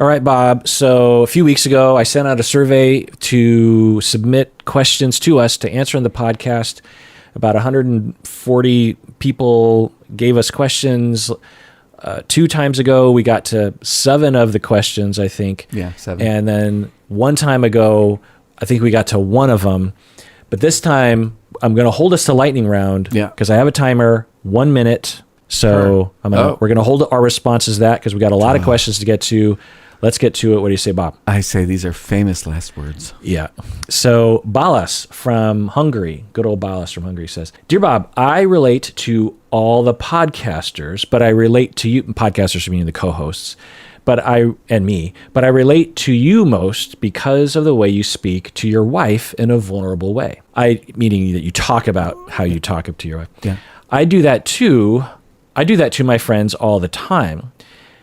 All right, Bob. So a few weeks ago, I sent out a survey to submit questions to us to answer in the podcast. About 140 people gave us questions. 2 times ago, we got to 7 of the questions, I think. Yeah, 7. And then 1 time ago, I think we got to 1 of them. But this time, I'm going to hold us to lightning round because I have a timer, 1 minute. So we're going to hold our responses to that because we got a lot of questions to get to. Let's get to it. What do you say, Bob? I say these are famous last words. Yeah. So Balas from Hungary, good old Balas from Hungary says, Dear Bob, I relate to all the podcasters, but I relate to you, podcasters meaning the co-hosts, and me, but I relate to you most because of the way you speak to your wife in a vulnerable way. Meaning that you talk about how you talk to your wife. Yeah. I do that too. I do that to my friends all the time.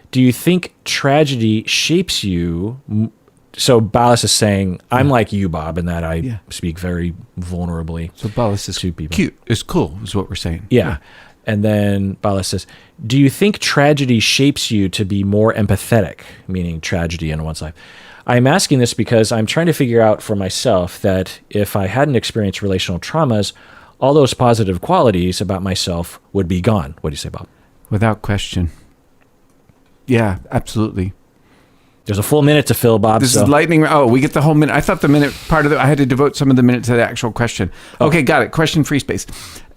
Do you think tragedy shapes you? So Balas is saying, I'm like you, Bob, in that I speak very vulnerably. So Balas is to people. Cute. It's cool, is what we're saying. Yeah. And then Balas says, do you think tragedy shapes you to be more empathetic, meaning tragedy in one's life? I'm asking this because I'm trying to figure out for myself that if I hadn't experienced relational traumas, all those positive qualities about myself would be gone. What do you say, Bob? Without question. Yeah, absolutely. There's a full minute to fill, Bob. This is lightning. Oh, we get the whole minute. I thought the minute part of I had to devote some of the minute to the actual question. Okay, got it. Question free space.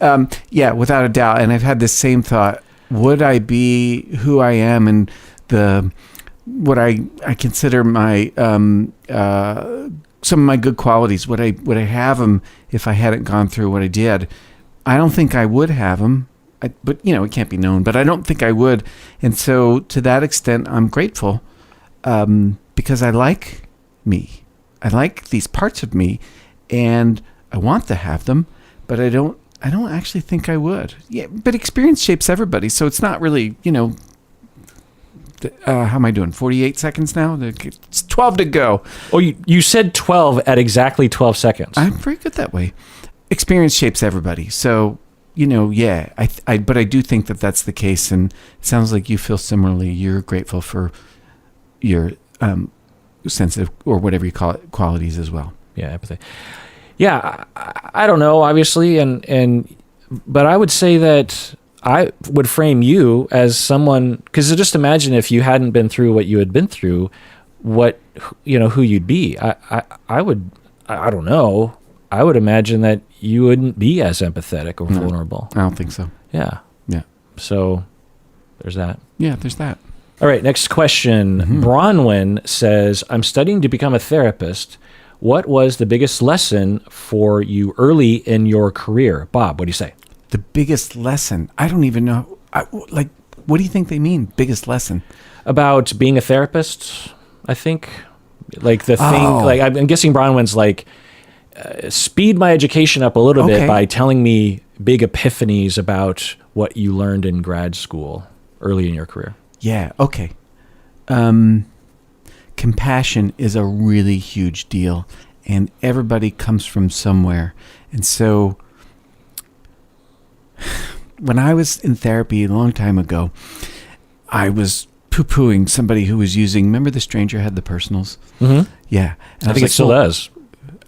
Yeah, without a doubt. And I've had this same thought. Would I be who I am and what I consider my some of my good qualities? Would I have them if I hadn't gone through what I did? I don't think I would have them. But, it can't be known. But I don't think I would. And so to that extent, I'm grateful because I like me. I like these parts of me. And I want to have them. But I don't actually think I would. Yeah, but experience shapes everybody. So it's not really, how am I doing? 48 seconds now? It's 12 to go. Oh, you said 12 at exactly 12 seconds. I'm very good that way. Experience shapes everybody. So... but I do think that that's the case, and it sounds like you feel similarly. You're grateful for your sensitive, or whatever you call it, qualities as well. Yeah, empathy. Yeah, I don't know, obviously, but I would say that I would frame you as someone, because just imagine if you hadn't been through what you had been through, who you'd be. I don't know. I would imagine that you wouldn't be as empathetic or vulnerable. I don't think so. Yeah. Yeah. So there's that. Yeah, there's that. All right, next question. Mm-hmm. Bronwyn says, I'm studying to become a therapist. What was the biggest lesson for you early in your career? Bob, what do you say? The biggest lesson? I don't even know. What do you think they mean, biggest lesson? About being a therapist, I think. Like the thing, like I'm guessing Bronwyn's like, speed my education up a little bit by telling me big epiphanies about what you learned in grad school early in your career. Yeah, okay. Compassion is a really huge deal, and everybody comes from somewhere. And so when I was in therapy a long time ago, I was poo-pooing somebody who was using, remember the stranger had the personals? Mm-hmm. Yeah. And I think it still does.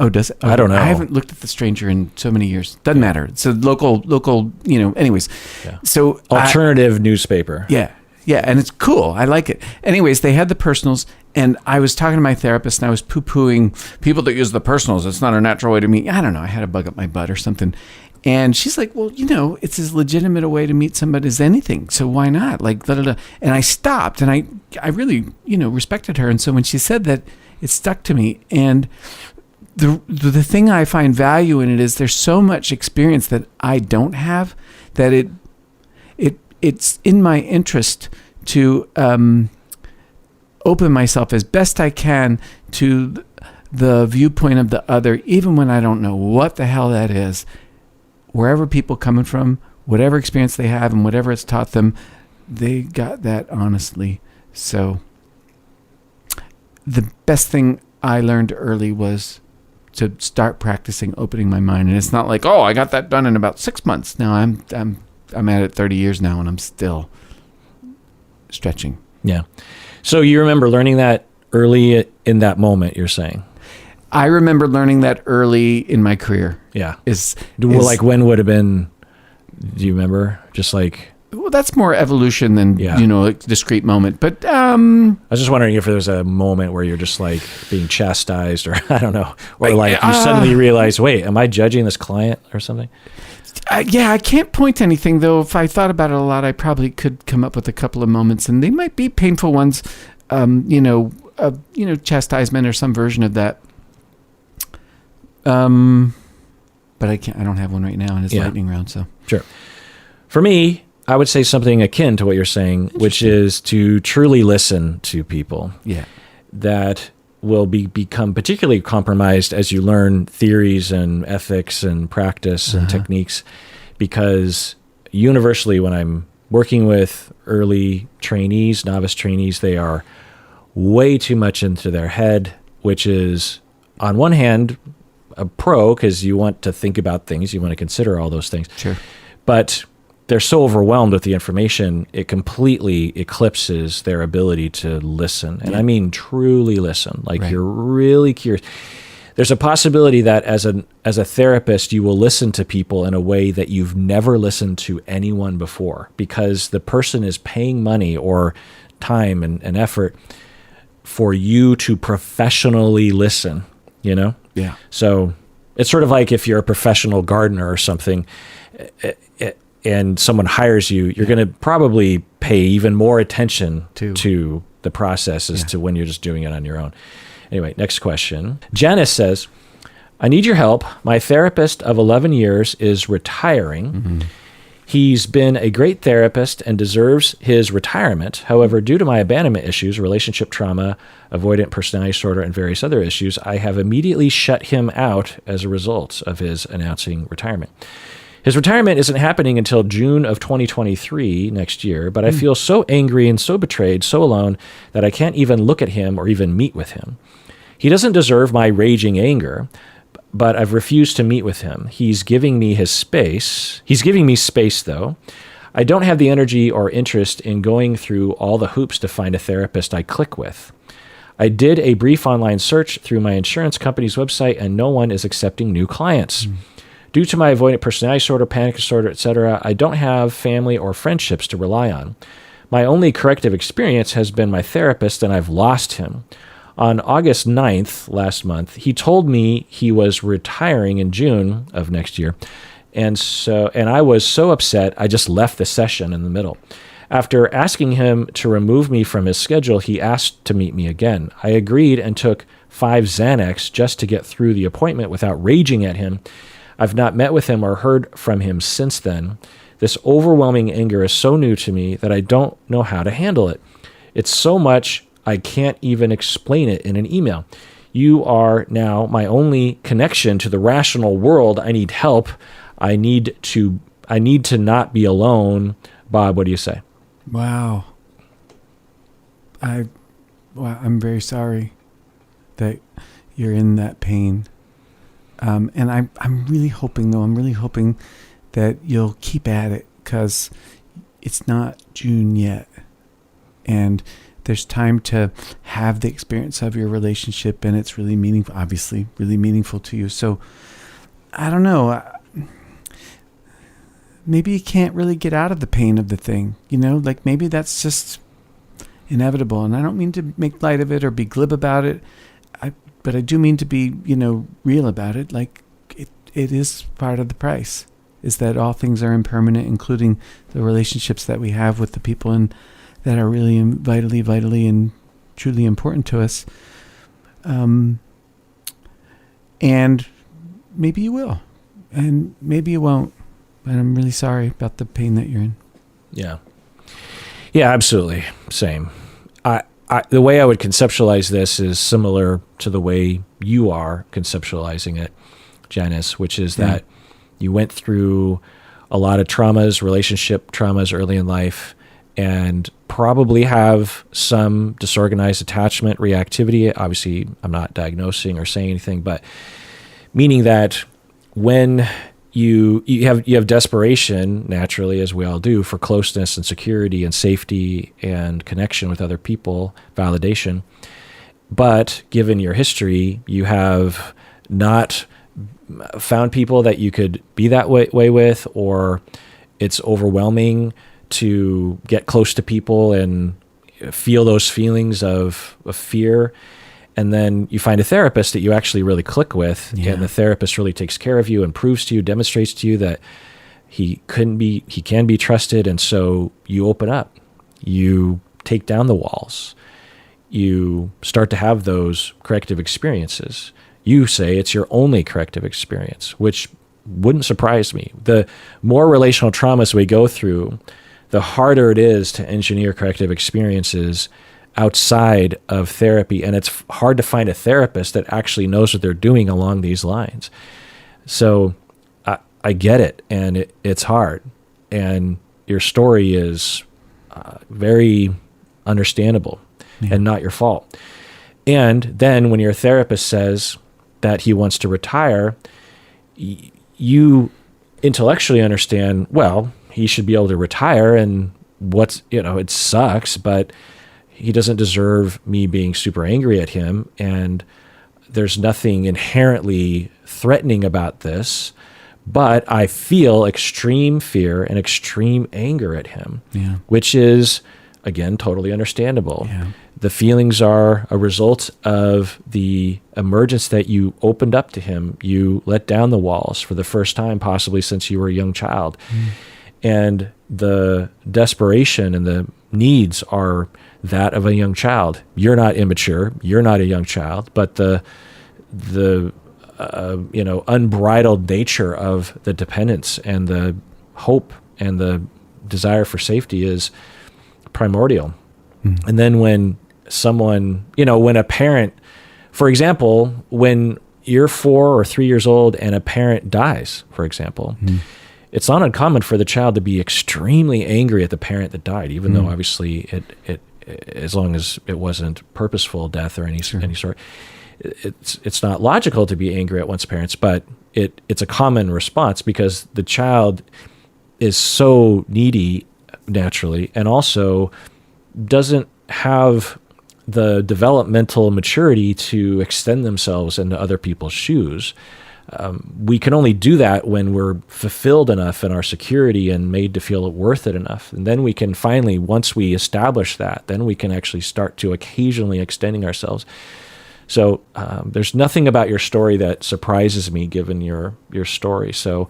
Oh, does it? Oh, I don't know. I haven't looked at the stranger in so many years. Doesn't matter. It's a local, anyways. Yeah. So alternative newspaper. Yeah. Yeah. And it's cool. I like it. Anyways, they had the personals, and I was talking to my therapist, and I was poo-pooing people that use the personals. It's not a natural way to meet. I don't know. I had a bug up my butt or something. And she's like, well, it's as legitimate a way to meet somebody as anything. So why not? Like, da-da-da. And I stopped, and I really, respected her. And so when she said that, it stuck to me. And the thing I find value in it is there's so much experience that I don't have that it's in my interest to open myself as best I can to the viewpoint of the other, even when I don't know what the hell that is. Wherever people coming from, whatever experience they have and whatever it's taught them, they got that honestly. So the best thing I learned early was to start practicing opening my mind. And it's not like, oh, I got that done in about 6 months. No, I'm at it 30 years now, and I'm still stretching. Yeah. So you remember learning that early in that moment, you're saying? I remember learning that early in my career. Yeah. Like when would have been, do you remember? Just like... Well, that's more evolution than, a discrete moment. But I was just wondering if there was a moment where you're just like being chastised or I don't know. Or like you suddenly realize, wait, am I judging this client or something? I can't point to anything, though. If I thought about it a lot, I probably could come up with a couple of moments, and they might be painful ones, chastisement or some version of that. But I don't have one right now, and it's lightning round, so. Sure. For me, I would say something akin to what you're saying, which is to truly listen to people. Yeah. That will become particularly compromised as you learn theories and ethics and practice and techniques, because universally when I'm working with early trainees, novice trainees, they are way too much into their head, which is on one hand a pro because you want to think about things, you want to consider all those things. Sure. But they're so overwhelmed with the information, it completely eclipses their ability to listen. And I mean truly listen, like you're really curious. There's a possibility that as a therapist, you will listen to people in a way that you've never listened to anyone before, because the person is paying money or time and effort for you to professionally listen, Yeah. So it's sort of like if you're a professional gardener or something, and someone hires you, you're going to probably pay even more attention to the process as to when you're just doing it on your own. Anyway, next question. Janice says, I need your help. My therapist of 11 years is retiring. Mm-hmm. He's been a great therapist and deserves his retirement. However, due to my abandonment issues, relationship trauma, avoidant personality disorder, and various other issues, I have immediately shut him out as a result of his announcing retirement. His retirement isn't happening until June of 2023 next year, but I feel so angry and so betrayed, so alone, that I can't even look at him or even meet with him. He doesn't deserve my raging anger, but I've refused to meet with him. He's giving me his space. He's giving me space, though. I don't have the energy or interest in going through all the hoops to find a therapist I click with. I did a brief online search through my insurance company's website, and no one is accepting new clients. Due to my avoidant personality disorder, panic disorder, etc., I don't have family or friendships to rely on. My only corrective experience has been my therapist, and I've lost him. On August 9th, last month, he told me he was retiring in June of next year, and I was so upset, I just left the session in the middle. After asking him to remove me from his schedule, he asked to meet me again. I agreed and took 5 Xanax just to get through the appointment without raging at him. I've not met with him or heard from him since then. This overwhelming anger is so new to me that I don't know how to handle it. It's so much I can't even explain it in an email. You are now my only connection to the rational world. I need help. I need to not be alone. Bob, what do you say? Wow. I'm very sorry that you're in that pain. And I'm really hoping that you'll keep at it, because it's not June yet. And there's time to have the experience of your relationship, and it's really meaningful, obviously, really meaningful to you. So I don't know. Maybe you can't really get out of the pain of the thing, like maybe that's just inevitable. And I don't mean to make light of it or be glib about it. But I do mean to be, real about it. Like it is part of the price, is that all things are impermanent, including the relationships that we have with the people that are really vitally and truly important to us. And maybe you will, and maybe you won't. But I'm really sorry about the pain that you're in. Yeah. Yeah, absolutely. Same. The way I would conceptualize this is similar to the way you are conceptualizing it, Janice, which is that you went through a lot of traumas, relationship traumas early in life, and probably have some disorganized attachment reactivity. Obviously, I'm not diagnosing or saying anything, but meaning that when you have desperation naturally, as we all do, for closeness and security and safety and connection with other people, validation. But given your history, you have not found people that you could be that way with, or it's overwhelming to get close to people and feel those feelings of fear. And then you find a therapist that you actually really click with, and the therapist really takes care of you and proves to you, demonstrates to you that he can be trusted. And so you open up, you take down the walls, you start to have those corrective experiences. You say it's your only corrective experience, which wouldn't surprise me. The more relational traumas we go through, the harder it is to engineer corrective experiences outside of therapy. And it's hard to find a therapist that actually knows what they're doing along these lines. So I get it, and it's hard. And your story is very understandable and not your fault. And then when your therapist says that he wants to retire, you intellectually understand, well, he should be able to retire, and it sucks, but he doesn't deserve me being super angry at him. And there's nothing inherently threatening about this, but I feel extreme fear and extreme anger at him, which is, again, totally understandable. The feelings are a result of the emergence that you opened up to him. You let down the walls for the first time, possibly since you were a young child. And the desperation and the needs are that of a young child. You're not immature. You're not a young child, but the unbridled nature of the dependence and the hope and the desire for safety is primordial. And then when someone, when a parent, for example, when you're 4 or 3 years old and a parent dies, for example, it's not uncommon for the child to be extremely angry at the parent that died, even though obviously it as long as it wasn't purposeful death or any sort, it's not logical to be angry at one's parents, but it's a common response because the child is so needy naturally, and also doesn't have the developmental maturity to extend themselves into other people's shoes. We can only do that when we're fulfilled enough in our security and made to feel worth it enough. And then we can finally, once we establish that, then we can actually start to occasionally extending ourselves. So there's nothing about your story that surprises me given your story. So,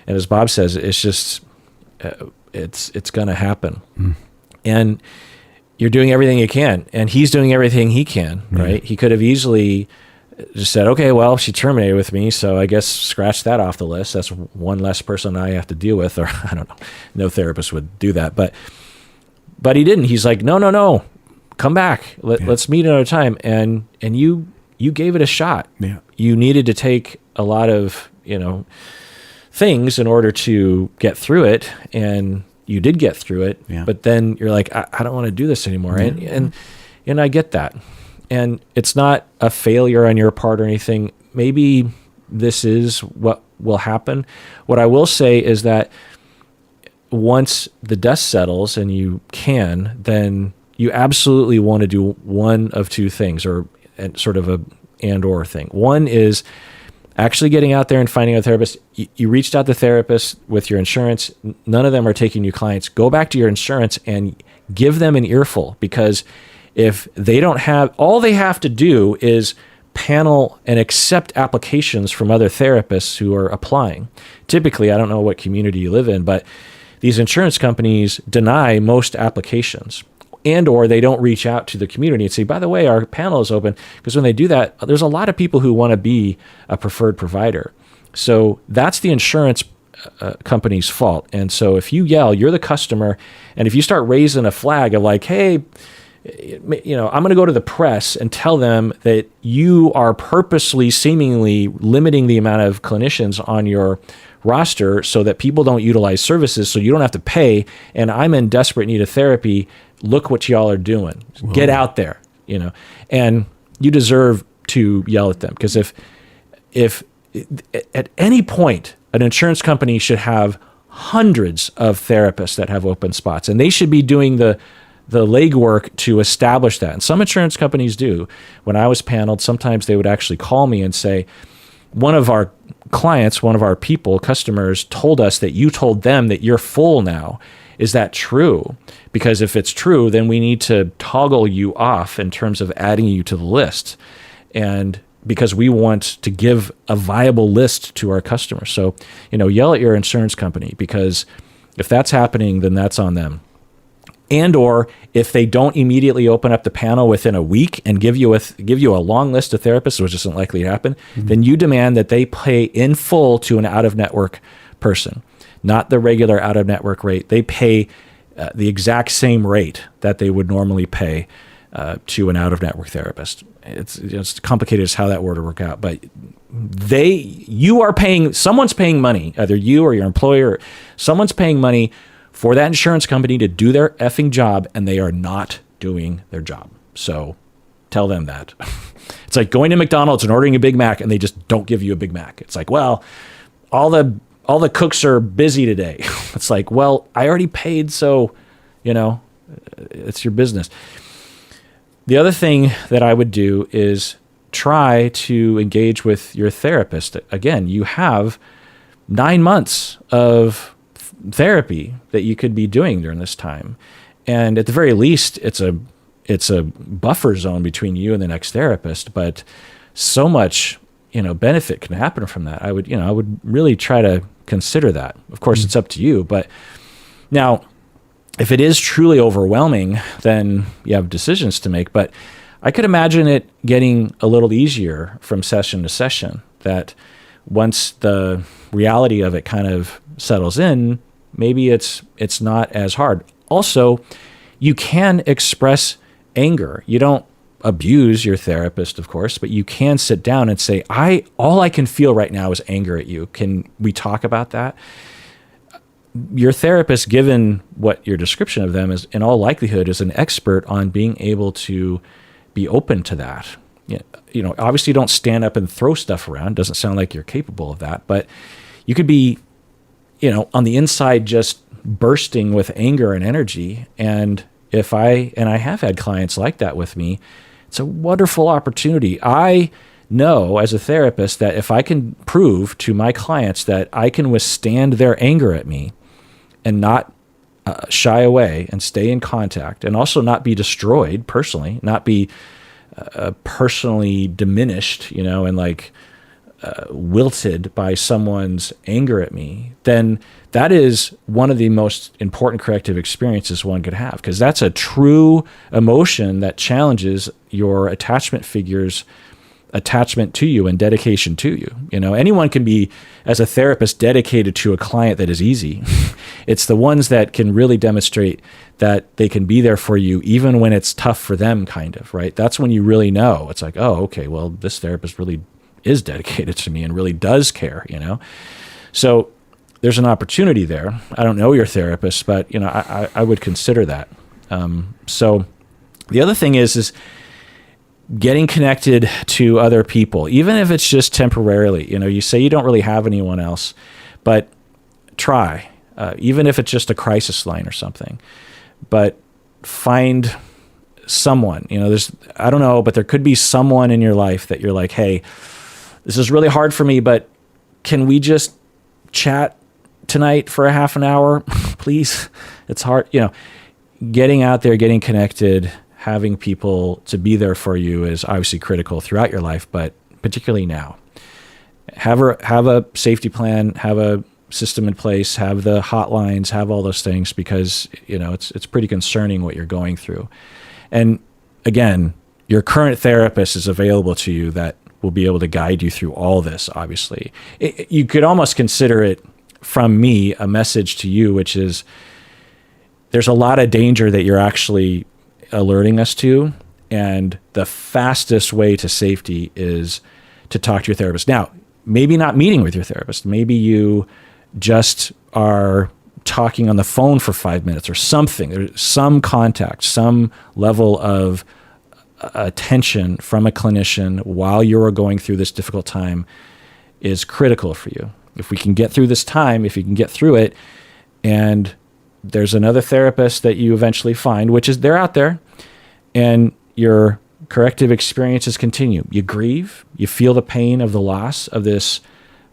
and as Bob says, it's just, it's going to happen. And you're doing everything you can, and he's doing everything he can, right? He could have easily just said, okay, well, she terminated with me, so I guess scratch that off the list. That's one less person I have to deal with, or I don't know. No therapist would do that, but he didn't. He's like, no, come back. Let's meet another time. And you gave it a shot. You needed to take a lot of, things in order to get through it, and you did get through it. But then you're like, I don't want to do this anymore. And I get that. And it's not a failure on your part or anything. Maybe this is what will happen. What I will say is that once the dust settles and you can, then you absolutely want to do one of two things, or sort of a and/or thing. One is actually getting out there and finding a therapist. You reached out to therapists with your insurance. None of them are taking you clients. Go back to your insurance and give them an earful, because if they don't have, all they have to do is panel and accept applications from other therapists who are applying. Typically, I don't know what community you live in, but these insurance companies deny most applications, and or they don't reach out to the community and say, by the way, our panel is open. Because when they do that, there's a lot of people who want to be a preferred provider. So that's the insurance company's fault. And so if you yell, you're the customer, and if you start raising a flag of like, hey, I'm going to go to the press and tell them that you are purposely, seemingly limiting the amount of clinicians on your roster so that people don't utilize services, so you don't have to pay, and I'm in desperate need of therapy. Look what y'all are doing. Whoa. Get out there, and you deserve to yell at them, because if at any point an insurance company should have hundreds of therapists that have open spots, and they should be doing the legwork to establish that. And some insurance companies do. When I was paneled, sometimes they would actually call me and say, one of our clients, one of our people, customers, told us that you told them that you're full now. Is that true? Because if it's true, then we need to toggle you off in terms of adding you to the list. And because we want to give a viable list to our customers. So, yell at your insurance company, because if that's happening, then that's on them. And or if they don't immediately open up the panel within a week and give you a long list of therapists, which isn't likely to happen, then you demand that they pay in full to an out-of-network person, not the regular out-of-network rate. They pay the exact same rate that they would normally pay to an out-of-network therapist. It's complicated as how that were to work out, but someone's paying money, either you or your employer, someone's paying money for that insurance company to do their effing job, and they are not doing their job. So tell them that. It's like going to McDonald's and ordering a Big Mac, and they just don't give you a Big Mac. It's like, well, all the cooks are busy today. It's like, well, I already paid, so, it's your business. The other thing that I would do is try to engage with your therapist. Again, you have 9 months of therapy that you could be doing during this time. And at the very least, it's a buffer zone between you and the next therapist, but so much, benefit can happen from that. I would really try to consider that. Of course, it's up to you, but now, if it is truly overwhelming, then you have decisions to make. But I could imagine it getting a little easier from session to session, that once the reality of it kind of settles in, maybe it's not as hard. Also, you can express anger. You don't abuse your therapist, of course, but you can sit down and say, all I can feel right now is anger at you. Can we talk about that? Your therapist, given what your description of them is, in all likelihood, is an expert on being able to be open to that. Obviously don't stand up and throw stuff around. Doesn't sound like you're capable of that, but you could be, on the inside just bursting with anger and energy. And I have had clients like that with me, it's a wonderful opportunity. I know as a therapist that if I can prove to my clients that I can withstand their anger at me and not shy away and stay in contact, and also not be destroyed personally, not be personally diminished, and wilted by someone's anger at me, then that is one of the most important corrective experiences one could have, because that's a true emotion that challenges your attachment figure's attachment to you and dedication to you. Anyone can be, as a therapist, dedicated to a client that is easy. It's the ones that can really demonstrate that they can be there for you even when it's tough for them, kind of, right? That's when you really know. It's like, oh, okay, well, this therapist really is dedicated to me and really does care, So there's an opportunity there. I don't know your therapist, but, I would consider that. So the other thing is getting connected to other people, even if it's just temporarily. You say you don't really have anyone else, but try, even if it's just a crisis line or something. But find someone. I don't know, but there could be someone in your life that you're like, hey, this is really hard for me, but can we just chat tonight for a half an hour, please? It's hard. Getting out there, getting connected, having people to be there for you is obviously critical throughout your life, but particularly now. Have a safety plan, have a system in place, have the hotlines, have all those things, because it's pretty concerning what you're going through. And again, your current therapist is available to you that will be able to guide you through all this, obviously. You could almost consider it, from me, a message to you, which is there's a lot of danger that you're actually alerting us to, and the fastest way to safety is to talk to your therapist. Now, maybe not meeting with your therapist. Maybe you just are talking on the phone for 5 minutes or something. There's some contact, some level of attention from a clinician while you're going through this difficult time is critical for you. if we can get through this time, if you can get through it, and there's another therapist that you eventually find, which is they're out there, and your corrective experiences continue. You grieve, you feel the pain of the loss of this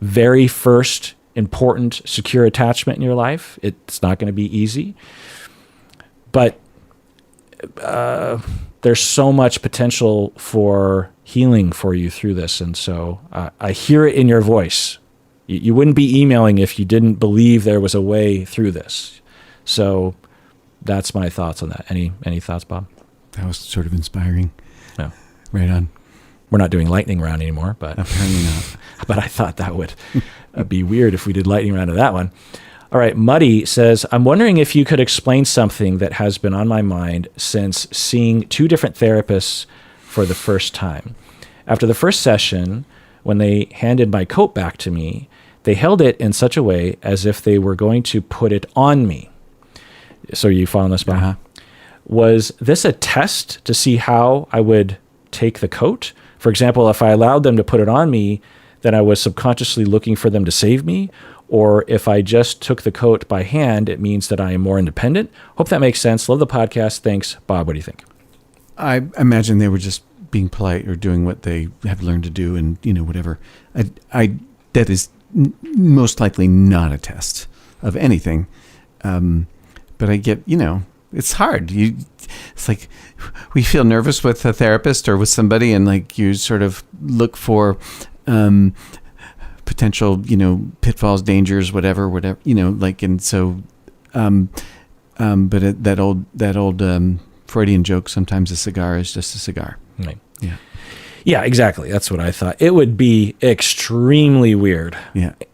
very first important, secure attachment in your life. It's not going to be easy, but there's so much potential for healing for you through this. And so I hear it in your voice. You wouldn't be emailing if you didn't believe there was a way through this. So that's my thoughts on that. Any thoughts, Bob? That was sort of inspiring. No. Right on. We're not doing lightning round anymore, but apparently not. But I thought that would be weird if we did lightning round of that one. All right. Muddy says, I'm wondering if you could explain something that has been on my mind since seeing 2 different therapists for the first time. After the first session, when they handed my coat back to me, they held it in such a way as if they were going to put it on me. So are you following this, Bob? Uh-huh. Was this a test to see how I would take the coat? For example, if I allowed them to put it on me, then I was subconsciously looking for them to save me. Or if I just took the coat by hand, it means that I am more independent. Hope that makes sense. Love the podcast. Thanks. Bob, what do you think? I imagine they were just being polite or doing what they have learned to do, and whatever. That is most likely not a test of anything. But I get, it's hard. It's like we feel nervous with a therapist or with somebody, and like you sort of look for potential, pitfalls, dangers, whatever, and so, but that old Freudian joke, sometimes a cigar is just a cigar. Right. Yeah. Yeah, exactly. That's what I thought. It would be extremely weird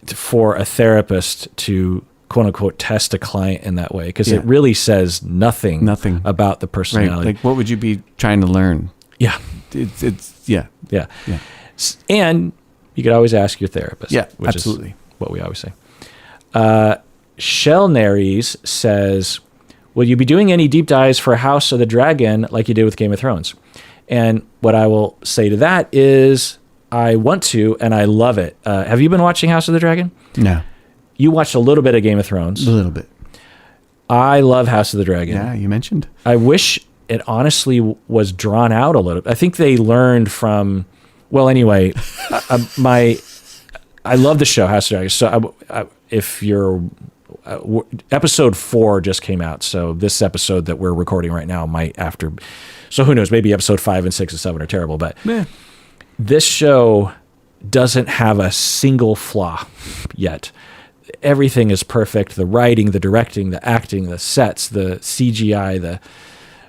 for a therapist to quote unquote test a client in that way, because it really says nothing about the personality. Right. Like, what would you be trying to learn? Yeah. Yeah. And you could always ask your therapist. Yeah, which absolutely. is what we always say. Shellnaries says, will you be doing any deep dives for House of the Dragon like you did with Game of Thrones? And what I will say to that is I want to, and I love it. Have you been watching House of the Dragon? No. You watched a little bit of Game of Thrones. A little bit. I love House of the Dragon. Yeah, you mentioned. I wish it honestly was drawn out a little. I think they learned from, well, anyway, I love the show House of the Dragon. So if you're, episode 4 just came out. So this episode that we're recording right now might after, so who knows, maybe episode 5 and 6 and 7 are terrible, but this show doesn't have a single flaw yet. Everything is perfect. The writing, the directing, the acting, the sets, the CGI,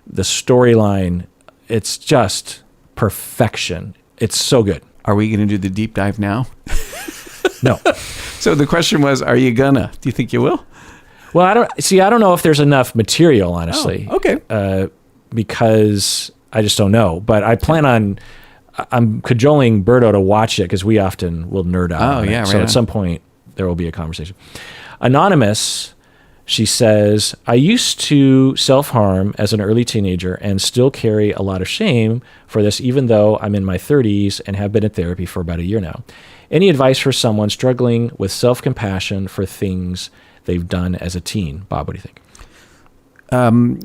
the storyline. It's just perfection. It's so good. Are we going to do the deep dive now? No. So the question was, are you gonna? Do you think you will? Well, I don't know if there's enough material, honestly. Oh, okay. Because I just don't know. But I plan on, I'm cajoling Berto to watch it because we often will nerd out on it. Right. So at some point, there will be a conversation. Anonymous, she says, I used to self-harm as an early teenager and still carry a lot of shame for this, even though I'm in my 30s and have been in therapy for about a year now. Any advice for someone struggling with self-compassion for things they've done as a teen? Bob, what do you think?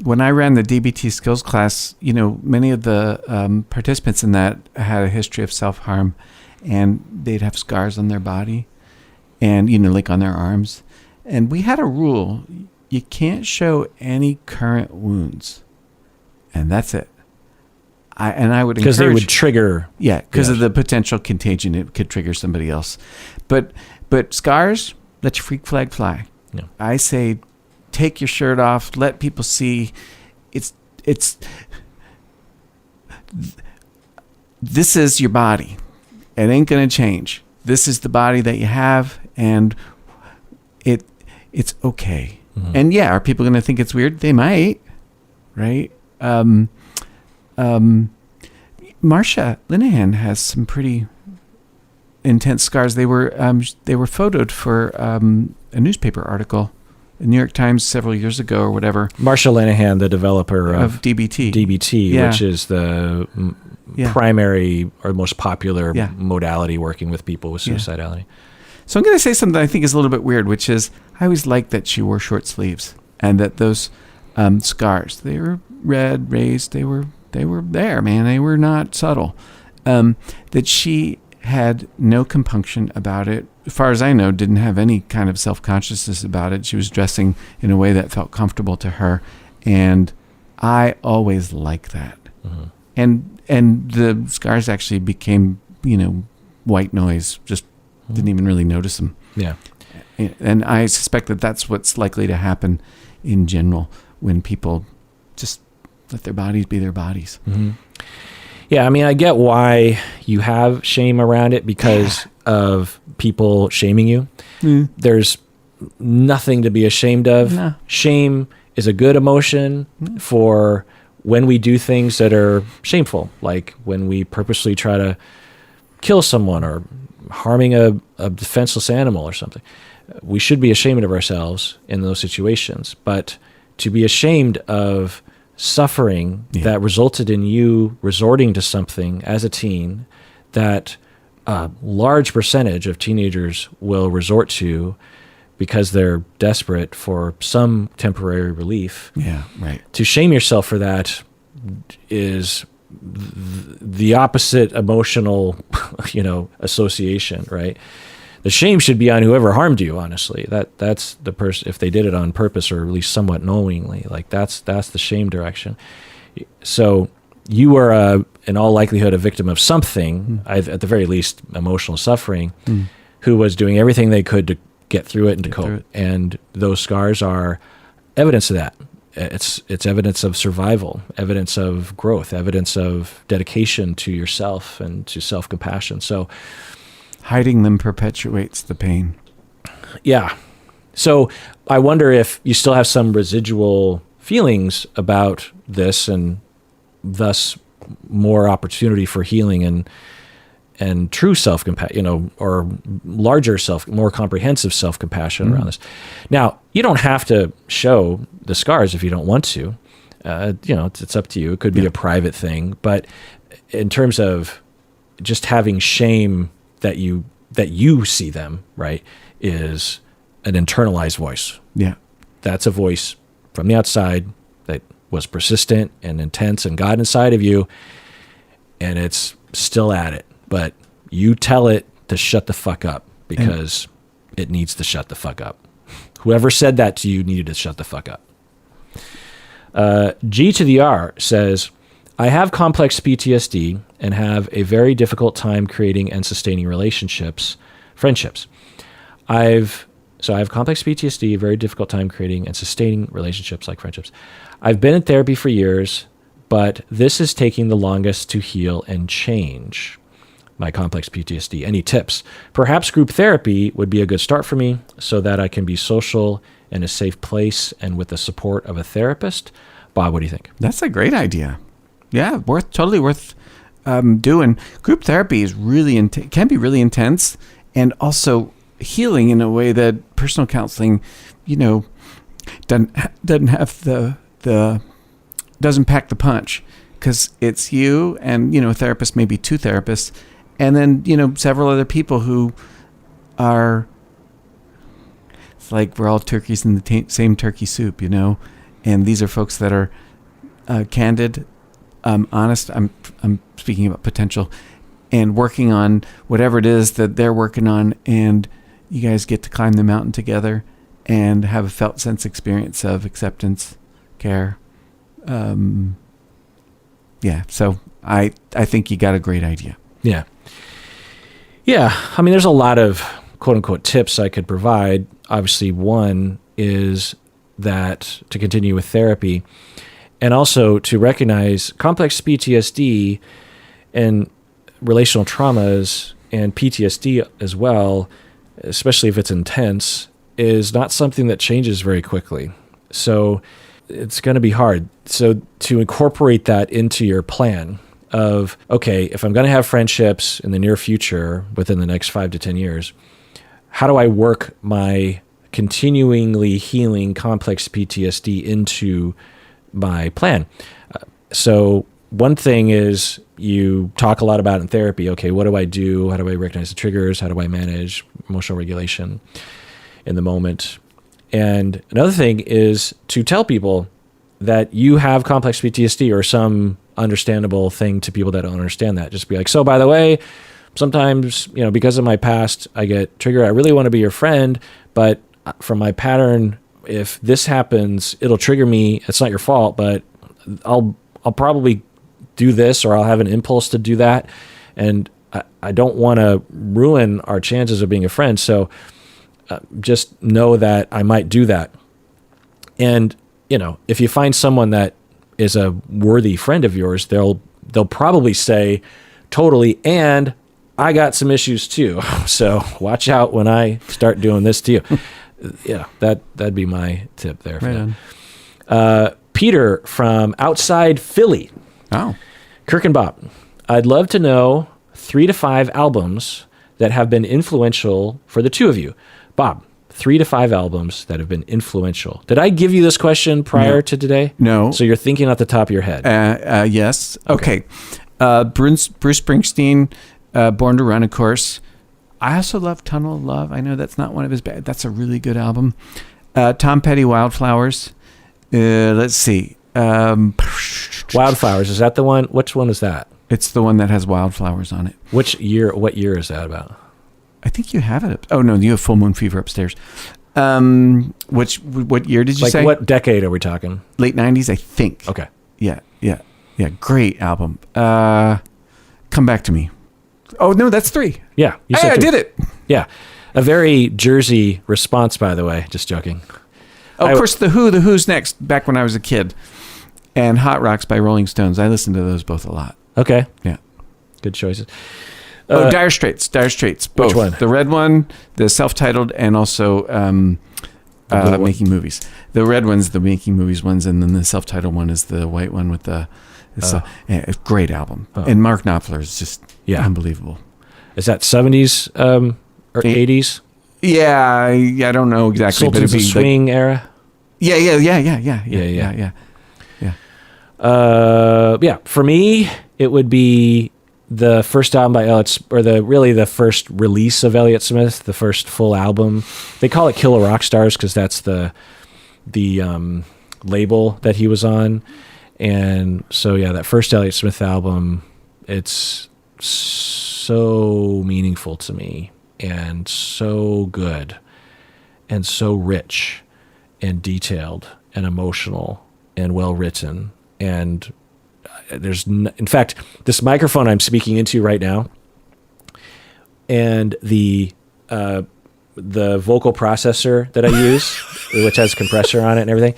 When I ran the DBT skills class, many of the participants in that had a history of self-harm, and they'd have scars on their body and, like on their arms. And we had a rule, you can't show any current wounds. And that's it. I would encourage... Because they would trigger... Yeah, because of the potential contagion. It could trigger somebody else. But scars, let your freak flag fly. Yeah. I say, take your shirt off, let people see. This is your body. It ain't going to change. This is the body that you have, and it's okay. Mm-hmm. And yeah, are people going to think it's weird? They might, right? Marcia Linehan has some pretty intense scars. They were photoed for a newspaper article, the New York Times several years ago or whatever. Marcia Linehan, the developer of DBT, which is the primary or most popular modality working with people with suicidality. So I'm going to say something I think is a little bit weird, which is I always liked that she wore short sleeves and that those scars, they were red, raised, they were there, man. They were not subtle. That she had no compunction about it. As far as I know, didn't have any kind of self-consciousness about it. She was dressing in a way that felt comfortable to her. And I always liked that. Mm-hmm. And the scars actually became, white noise. Just didn't even really notice them. Yeah. And I suspect that that's what's likely to happen in general when people just let their bodies be their bodies. Mm-hmm. Yeah, I mean, I get why you have shame around it because of people shaming you. Mm. There's nothing to be ashamed of. No. Shame is a good emotion for when we do things that are shameful, like when we purposely try to kill someone or harming a defenseless animal or something. We should be ashamed of ourselves in those situations. But to be ashamed of suffering that resulted in you resorting to something as a teen that a large percentage of teenagers will resort to because they're desperate for some temporary relief. Yeah, right. To shame yourself for that is the opposite emotional, association, right? The shame should be on whoever harmed you, honestly. That's the person, if they did it on purpose or at least somewhat knowingly, like that's the shame direction. So you were, in all likelihood, a victim of something, at the very least, emotional suffering, who was doing everything they could to get through it and to cope. And those scars are evidence of that. It's evidence of survival, evidence of growth, evidence of dedication to yourself and to self-compassion. So hiding them perpetuates the pain. Yeah. So I wonder if you still have some residual feelings about this and thus more opportunity for healing and true self-compassion, or larger more comprehensive self-compassion around this. Now, you don't have to show the scars if you don't want to. It's up to you. It could be a private thing, but in terms of just having shame that you see them, right, is an internalized voice. Yeah. That's a voice from the outside that was persistent and intense and got inside of you, and it's still at it. But you tell it to shut the fuck up because it needs to shut the fuck up. Whoever said that to you needed to shut the fuck up. G to the R says, I have complex PTSD and have a very difficult time creating and sustaining friendships. I have complex PTSD, a very difficult time creating and sustaining relationships like friendships. I've been in therapy for years, but this is taking the longest to heal and change my complex PTSD. Any tips? Perhaps group therapy would be a good start for me so that I can be social in a safe place and with the support of a therapist. Bob, what do you think? That's a great idea. Yeah, totally worth doing. Group therapy is can be really intense and also healing in a way that personal counseling, doesn't have doesn't pack the punch, because it's you and a therapist, maybe two therapists, and then several other people who are. It's like we're all turkeys in the same turkey soup, and these are folks that are candid. Honest, I'm speaking about potential, and working on whatever it is that they're working on, and you guys get to climb the mountain together and have a felt sense experience of acceptance, care. So I think you got a great idea. Yeah. I mean, there's a lot of quote unquote tips I could provide. Obviously, one is that to continue with therapy. And also to recognize complex PTSD and relational traumas and PTSD as well, especially if it's intense, is not something that changes very quickly. So it's going to be hard. So to incorporate that into your plan of, okay, if I'm going to have friendships in the near future within the next 5 to 10 years, how do I work my continuingly healing complex PTSD into my plan? So one thing is you talk a lot about in therapy. Okay, what do I do? How do I recognize the triggers? How do I manage emotional regulation in the moment? And another thing is to tell people that you have complex PTSD or some understandable thing to people that don't understand that. Just be like, so by the way, sometimes, because of my past, I get triggered. I really want to be your friend, but from my pattern, if this happens, it'll trigger me. It's not your fault, but I'll probably do this, or I'll have an impulse to do that. And I don't want to ruin our chances of being a friend. So just know that I might do that. And, if you find someone that is a worthy friend of yours, they'll probably say, totally, and I got some issues too. So watch out when I start doing this to you. Yeah, that'd be my tip there. For that. Peter from outside Philly. Oh. Kirk and Bob, I'd love to know 3 to 5 albums that have been influential for the two of you. Bob, 3 to 5 albums that have been influential. Did I give you this question prior to today? No. So you're thinking off the top of your head. Yes. Okay. Bruce Springsteen, Born to Run, of course. I also love Tunnel of Love. I know that's not one of his bad. That's a really good album. Tom Petty, Wildflowers. Let's see. Wildflowers, is that the one? Which one is that? It's the one that has wildflowers on it. What year is that about? I think you have it. Oh, no, you have Full Moon Fever upstairs. What year did you say? What decade are we talking? Late 90s, I think. Okay. Yeah. Great album. Come Back to Me. Oh, no, that's 3. Yeah. Hey, I did it. Yeah. A very Jersey response, by the way. Just joking. Oh, of course, The Who's next, back when I was a kid. And Hot Rocks by Rolling Stones. I listened to those both a lot. Okay. Yeah. Good choices. Dire Straits. Both. Which one? The red one, the self-titled, and also Making Movies. The red one's the Making Movies ones, and then the self-titled one is the white one with the... great album. Oh. And Mark Knopfler is just unbelievable. Is that 70s or 80s? Yeah, I don't know exactly. Sultans of Swing era? Yeah. For me, it would be the first album by Elliott, or the first release of Elliott Smith, the first full album. They call it Killer Rock Stars because that's the label that he was on. And so, that first Elliott Smith album, it's so meaningful to me and so good and so rich and detailed and emotional and well written. And in fact, this microphone I'm speaking into right now and the vocal processor that I use, which has compressor on it and everything,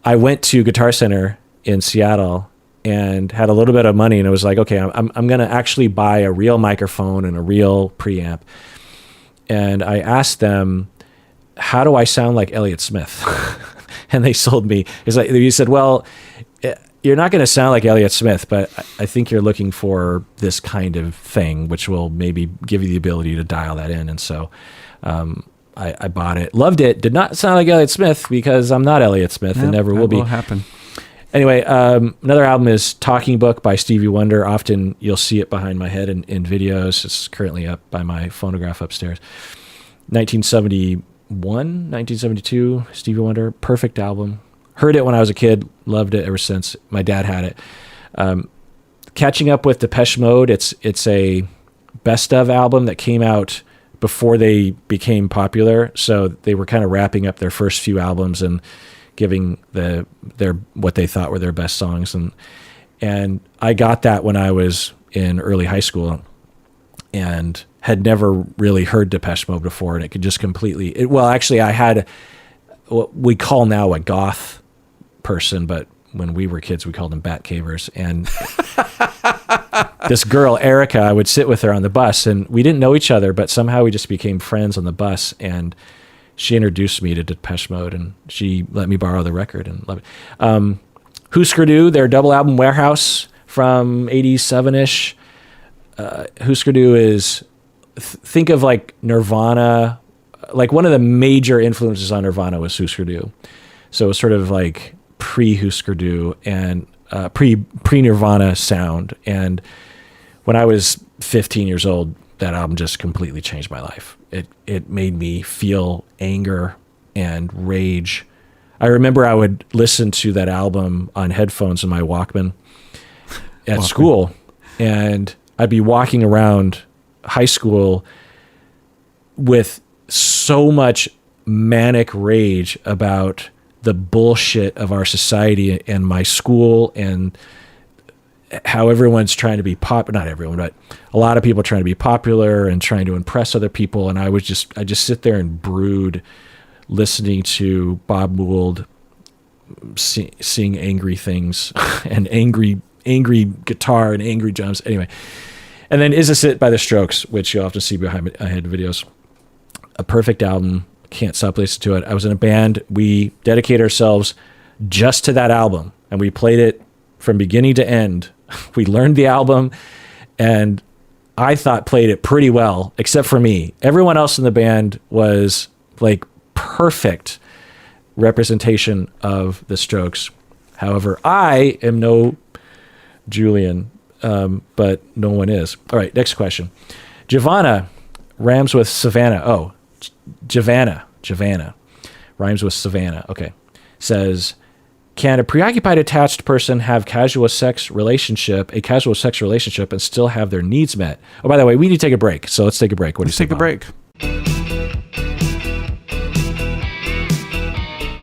I went to Guitar Center in Seattle and had a little bit of money, and it was like, okay, I'm going to actually buy a real microphone and a real preamp. And I asked them, how do I sound like Elliott Smith? And they sold me. It's like, you said, well, you're not going to sound like Elliott Smith, but I think you're looking for this kind of thing, which will maybe give you the ability to dial that in. And so I bought it, loved it, did not sound like Elliott Smith because I'm not Elliott Smith and never will be. That will happen. Anyway, another album is Talking Book by Stevie Wonder. Often you'll see it behind my head in videos. It's currently up by my phonograph upstairs. 1971, 1972, Stevie Wonder. Perfect album. Heard it when I was a kid. Loved it ever since. My dad had it. Catching up with Depeche Mode, it's a best of album that came out before they became popular. So they were kind of wrapping up their first few albums and giving their what they thought were their best songs, and I got that when I was in early high school, and had never really heard Depeche Mode before, and it could just completely. Actually, I had what we call now a goth person, but when we were kids, we called them bat cavers. And this girl Erica, I would sit with her on the bus, and we didn't know each other, but somehow we just became friends on the bus, and she introduced me to Depeche Mode, and she let me borrow the record and love it. Husker Du, their double album Warehouse from 87-ish. Husker Du is, think of like Nirvana. Like one of the major influences on Nirvana was Husker Du. So it was sort of like pre-Husker Du, and pre-Nirvana sound. And when I was 15 years old, that album just completely changed my life. It made me feel anger and rage. I remember I would listen to that album on headphones in my Walkman at school, and I'd be walking around high school with so much manic rage about the bullshit of our society and my school and how everyone's trying to be not everyone, but a lot of people trying to be popular and trying to impress other people. And I just sit there and brood, listening to Bob Mould sing angry things and angry guitar and angry drums. Anyway. And then Is This It by The Strokes, which you'll often see behind my head videos. A perfect album. Can't stop listening to it. I was in a band. We dedicated ourselves just to that album, and we played it from beginning to end. We learned the album, and I thought played it pretty well, except for me. Everyone else in the band was like perfect representation of The Strokes. However, I am no Julian, but no one is. All right, next question. Giovanna rhymes with Savannah. Oh, Giovanna rhymes with Savannah. Okay. Says, can a preoccupied attached person have a casual sex relationship, and still have their needs met? Oh, by the way, we need to take a break. So let's take a break. Let's take a break.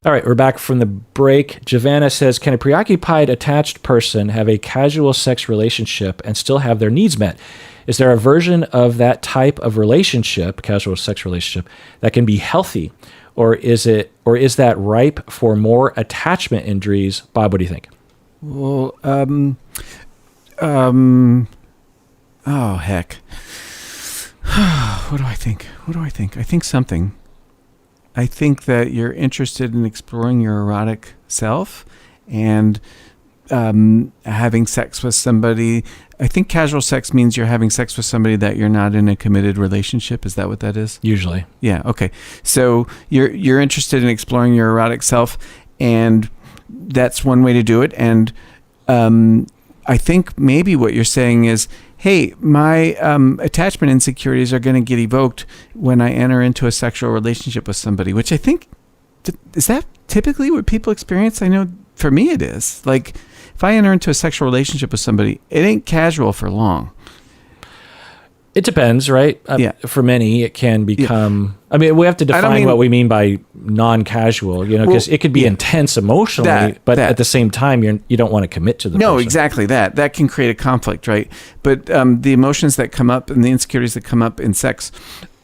All right, we're back from the break. Giovanna says, can a preoccupied attached person have a casual sex relationship and still have their needs met? Is there a version of that type of relationship, casual sex relationship, that can be healthy? Or is that ripe for more attachment injuries? Bob, what do you think? Well, oh, heck. What do I think? I think something. I think that you're interested in exploring your erotic self and having sex with somebody. I think casual sex means you're having sex with somebody that you're not in a committed relationship. Is that what that is? Usually. Yeah. Okay. So you're interested in exploring your erotic self, and that's one way to do it. And I think maybe what you're saying is, hey, my attachment insecurities are going to get evoked when I enter into a sexual relationship with somebody, which I think, is that typically what people experience? I know for me it is. Like, if I enter into a sexual relationship with somebody, it ain't casual for long. It depends, right? Yeah. For many, it can become... Yeah. I mean, we have to define what we mean by non-casual, because it could be intense emotionally, but at the same time, you don't want to commit to the person. No, exactly that. That can create a conflict, right? But the emotions that come up and the insecurities that come up in sex,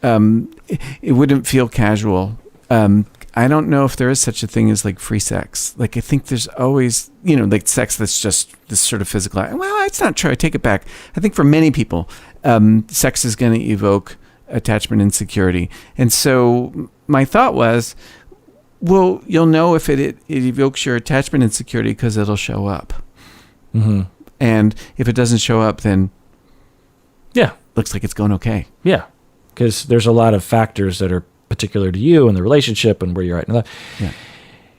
it wouldn't feel casual. I don't know if there is such a thing as like free sex. Like, I think there's always, like sex that's just this sort of physical. Well, it's not true. I take it back. I think for many people, sex is going to evoke attachment insecurity. And so my thought was, well, you'll know if it evokes your attachment insecurity because it'll show up. Mm-hmm. And if it doesn't show up, then looks like it's going okay. Yeah, because there's a lot of factors that are particular to you and the relationship and where you're at in life.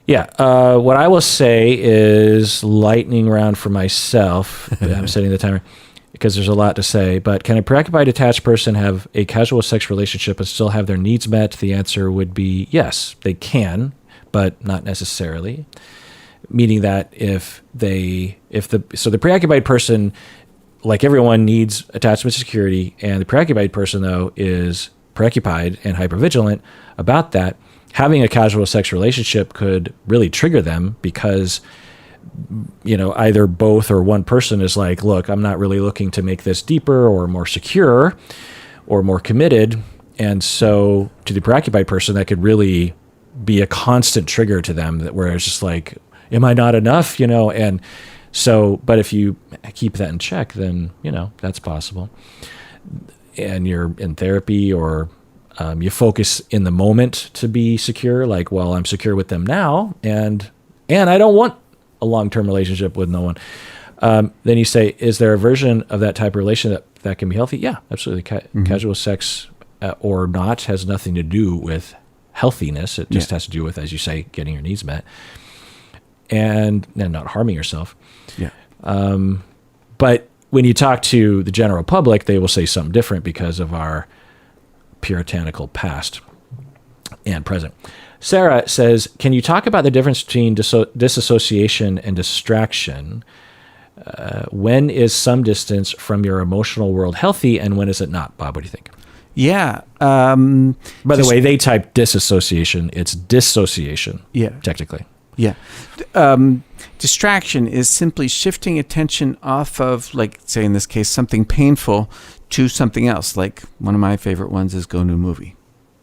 Yeah. What I will say is lightning round for myself. I'm setting the timer because there's a lot to say. But can a preoccupied attached person have a casual sex relationship and still have their needs met? The answer would be yes, they can, but not necessarily. Meaning that the preoccupied person, like everyone, needs attachment security, and the preoccupied person though is preoccupied and hypervigilant about that, having a casual sex relationship could really trigger them because, either both or one person is like, look, I'm not really looking to make this deeper or more secure or more committed. And so to the preoccupied person, that could really be a constant trigger to them where it's just like, am I not enough? And so, but if you keep that in check, then, that's possible. And you're in therapy or you focus in the moment to be secure, like, well, I'm secure with them now, and I don't want a long-term relationship with no one. Then you say, is there a version of that type of relation that can be healthy? Yeah, absolutely. Casual sex or not has nothing to do with healthiness. It just has to do with, as you say, getting your needs met. and not harming yourself. Yeah. But when you talk to the general public, they will say something different because of our puritanical past and present. Sarah says, can you talk about the difference between disassociation and distraction? When is some distance from your emotional world healthy, and when is it not? Bob, what do you think? Yeah. By the way, they type disassociation. It's dissociation. Yeah. Technically. Yeah. Distraction is simply shifting attention off of, like, say in this case, something painful to something else. Like one of my favorite ones is go to a movie.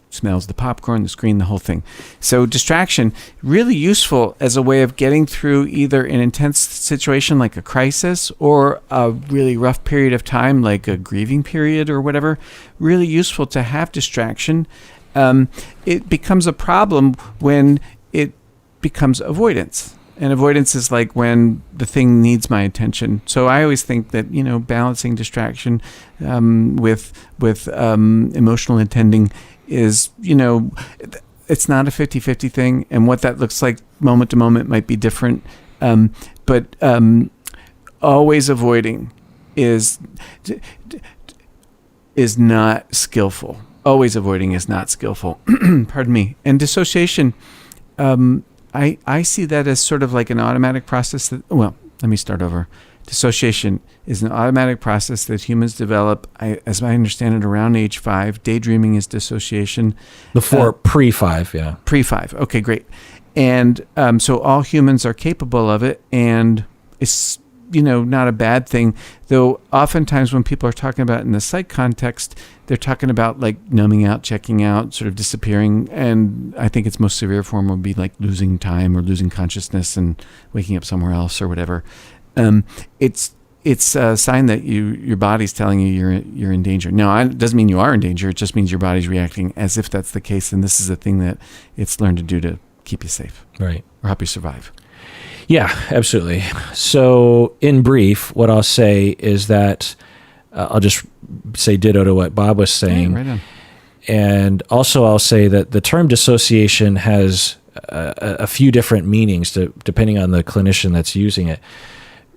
Smells the popcorn, the screen, the whole thing. So distraction, really useful as a way of getting through either an intense situation like a crisis or a really rough period of time like a grieving period or whatever. Really useful to have distraction. It becomes a problem when it becomes avoidance. And avoidance is like when the thing needs my attention. So I always think that, balancing distraction with emotional intending is, it's not a 50-50 thing. And what that looks like moment to moment might be different. But always avoiding is not skillful. Always avoiding is not skillful. Pardon me. And dissociation, I see that as sort of like an automatic process let me start over. Dissociation is an automatic process that humans develop, as I understand it, around age 5. Daydreaming is dissociation. Before pre-5, yeah. Pre-5. Okay, great. And so all humans are capable of it, and it's, not a bad thing. Though oftentimes when people are talking about it in the psych context, they're talking about like numbing out, checking out, sort of disappearing. And I think its most severe form would be like losing time or losing consciousness and waking up somewhere else or whatever. It's a sign that your body's telling you you're in danger. Now, it doesn't mean you are in danger. It just means your body's reacting as if that's the case. And this is a thing that it's learned to do to keep you safe, right, or help you survive. Yeah, absolutely. So, in brief, what I'll say is that I'll just say ditto to what Bob was saying, right on. And also I'll say that the term dissociation has a few different meanings depending on the clinician that's using it.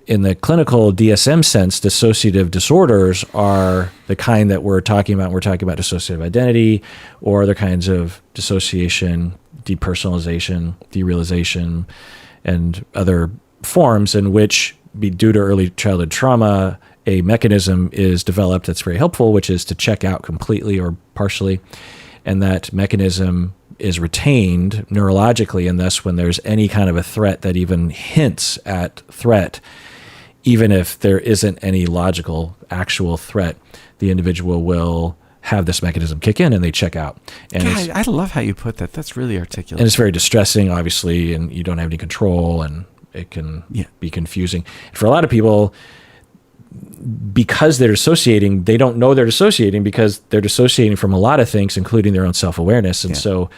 In the clinical DSM sense, dissociative disorders are the kind that we're talking about. We're talking about dissociative identity or other kinds of dissociation, depersonalization, derealization, and other forms in which, due to early childhood trauma, a mechanism is developed that's very helpful, which is to check out completely or partially. And that mechanism is retained neurologically, and thus when there's any kind of a threat that even hints at threat, even if there isn't any logical actual threat, the individual will have this mechanism kick in and they check out. And God, I love how you put that. That's really articulate. And it's very distressing, obviously, and you don't have any control, and it can be confusing. For a lot of people, because they're dissociating, they don't know they're dissociating because they're dissociating from a lot of things, including their own self-awareness. And so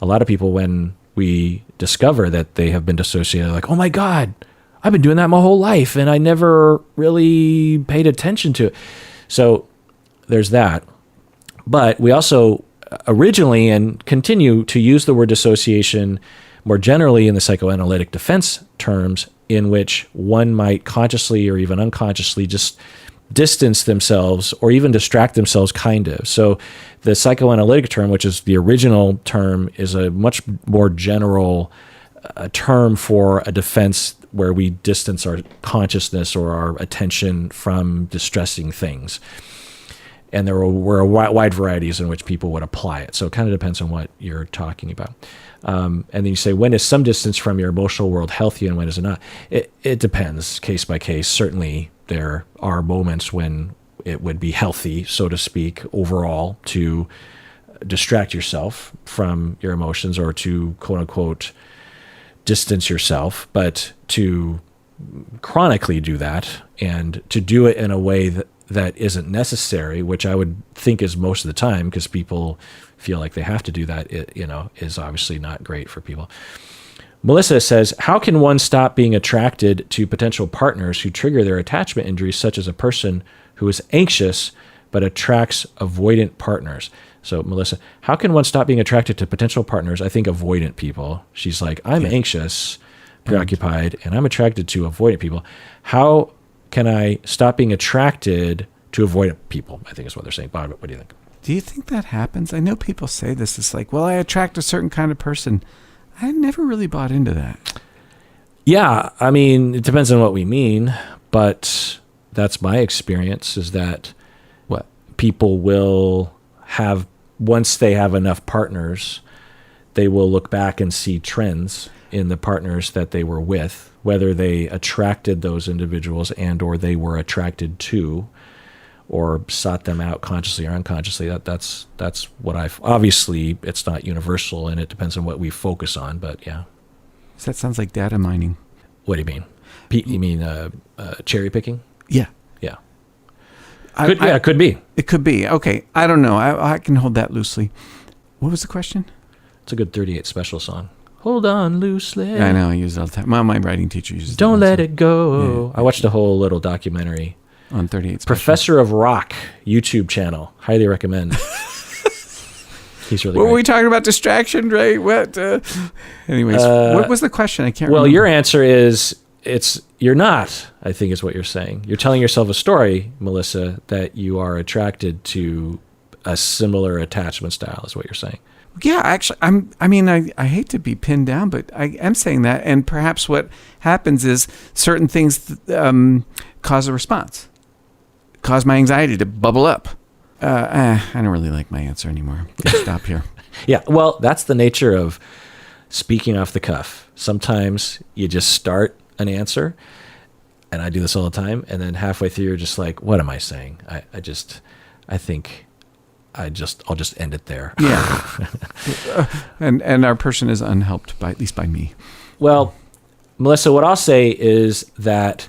a lot of people, when we discover that they have been dissociated, they're like, oh my God, I've been doing that my whole life and I never really paid attention to it. So there's that. But we also originally and continue to use the word dissociation more generally in the psychoanalytic defense terms, in which one might consciously or even unconsciously just distance themselves or even distract themselves, kind of. So the psychoanalytic term, which is the original term, is a much more general term for a defense where we distance our consciousness or our attention from distressing things. And there were wide varieties in which people would apply it. So it kind of depends on what you're talking about. And then you say, when is some distance from your emotional world healthy and when is it not? It depends, case by case. Certainly there are moments when it would be healthy, so to speak, overall, to distract yourself from your emotions or to, quote unquote, distance yourself. But to chronically do that and to do it in a way that isn't necessary, which I would think is most of the time, because people feel like they have to do that, is obviously not great for people. Melissa says, how can one stop being attracted to potential partners who trigger their attachment injuries, such as a person who is anxious but attracts avoidant partners? So Melissa, how can one stop being attracted to potential partners? I think avoidant people. She's like, I'm anxious, preoccupied, and I'm attracted to avoidant people. How can I stop being attracted to avoidant people? I think is what they're saying. Bob, what do you think? Do you think that happens? I know people say this. It's like, well, I attract a certain kind of person. I never really bought into that. Yeah, I mean, it depends on what we mean, but that's my experience is that What? people will have, once they have enough partners, they will look back and see trends in the partners that they were with, whether they attracted those individuals and or they were attracted to or sought them out consciously or unconsciously. That's what I've, obviously it's not universal and it depends on what we focus on, but yeah. That sounds like data mining. What do you mean? You mean cherry picking? Yeah. Yeah. It could be. It could be. Okay. I don't know. I can hold that loosely. What was the question? It's a good 38 Special song. Hold on loosely. I know. I use it all the time. Well, my writing teacher uses it. Don't let it go. Yeah. I watched a whole little documentary on 38 Special. Professor of Rock YouTube channel. Highly recommend. He's really What great. were we talking about? Distraction, right? What? Anyways, what was the question? I can't remember. Well, your answer is you're not, I think is what you're saying. You're telling yourself a story, Melissa, that you are attracted to a similar attachment style is what you're saying. Yeah, actually, I hate to be pinned down, but I am saying that. And perhaps what happens is certain things cause a response, cause my anxiety to bubble up. I don't really like my answer anymore. Stop here. Yeah, well, that's the nature of speaking off the cuff. Sometimes you just start an answer, and I do this all the time, and then halfway through you're just like, what am I saying? I'll just end it there. Yeah. and our person is unhelped by, at least by me. Well, Melissa, what I'll say is that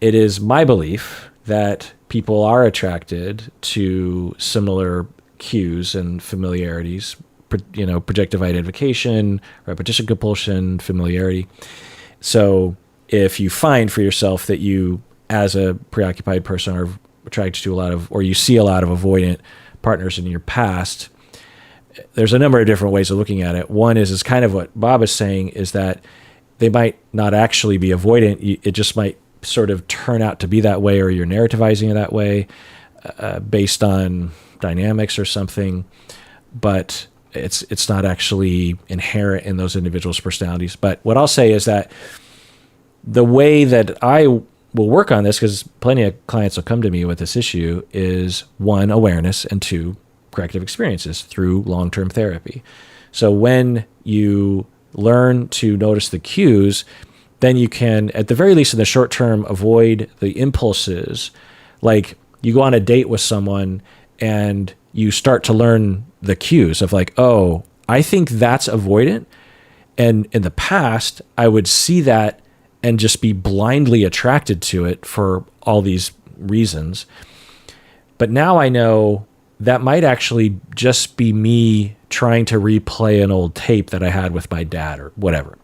it is my belief that people are attracted to similar cues and familiarities, projective identification, repetition compulsion, familiarity. So if you find for yourself that you, as a preoccupied person, are attracted to a lot of, or you see a lot of avoidant partners in your past, there's a number of different ways of looking at it. One is kind of what Bob is saying, is that they might not actually be avoidant. It just might sort of turn out to be that way, or you're narrativizing it that way based on dynamics or something, but it's not actually inherent in those individuals' personalities. But what I'll say is that the way that I will work on this, because plenty of clients will come to me with this issue, is one, awareness, and two, corrective experiences through long-term therapy. So when you learn to notice the cues, then you can, at the very least in the short term, avoid the impulses. Like you go on a date with someone and you start to learn the cues of like, oh, I think that's avoidant. And in the past, I would see that and just be blindly attracted to it for all these reasons. But now I know that might actually just be me trying to replay an old tape that I had with my dad or whatever.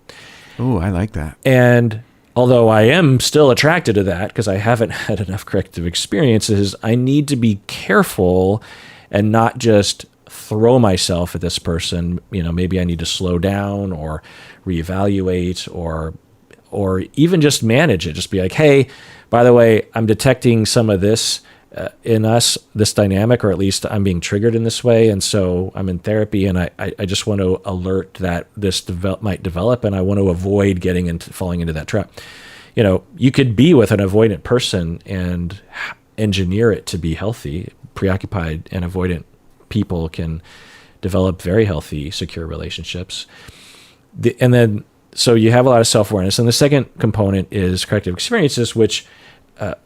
Oh, I like that. And although I am still attracted to that because I haven't had enough corrective experiences, I need to be careful and not just throw myself at this person. Maybe I need to slow down or reevaluate or even just manage it. Just be like, hey, by the way, I'm detecting some of this in us, this dynamic, or at least I'm being triggered in this way. And so I'm in therapy and I just want to alert that this might develop, and I want to avoid falling into that trap. You could be with an avoidant person and engineer it to be healthy. Preoccupied and avoidant people can develop very healthy, secure relationships. So you have a lot of self-awareness. And the second component is corrective experiences, which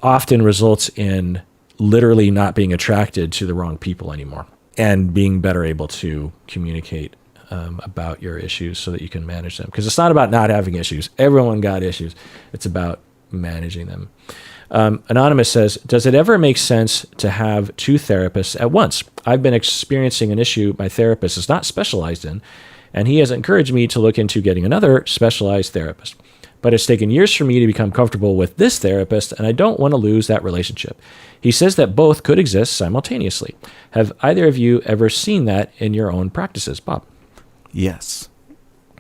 often results in literally not being attracted to the wrong people anymore and being better able to communicate about your issues so that you can manage them. Because it's not about not having issues. Everyone got issues. It's about managing them. Anonymous says, does it ever make sense to have two therapists at once? I've been experiencing an issue my therapist is not specialized in, and he has encouraged me to look into getting another specialized therapist. But it's taken years for me to become comfortable with this therapist, and I don't want to lose that relationship. He says that both could exist simultaneously. Have either of you ever seen that in your own practices, Bob? Yes.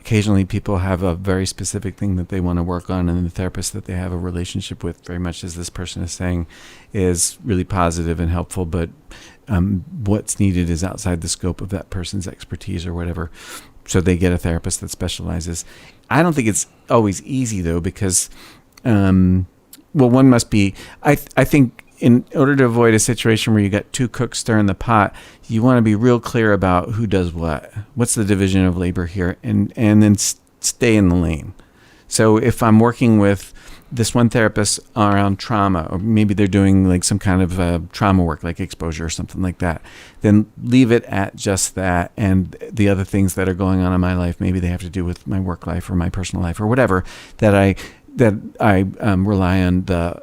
occasionally people have a very specific thing that they want to work on, and the therapist that they have a relationship with, very much as this person is saying, is really positive and helpful, but what's needed is outside the scope of that person's expertise or whatever. So they get a therapist that specializes. I don't think it's always easy, though, because, one must be, I think in order to avoid a situation where you got two cooks stirring the pot, you want to be real clear about who does what. What's the division of labor here? And then stay in the lane. So if I'm working with this one therapist around trauma, or maybe they're doing like some kind of trauma work, like exposure or something like that, then leave it at just that. And the other things that are going on in my life, maybe they have to do with my work life or my personal life or whatever, that I rely on the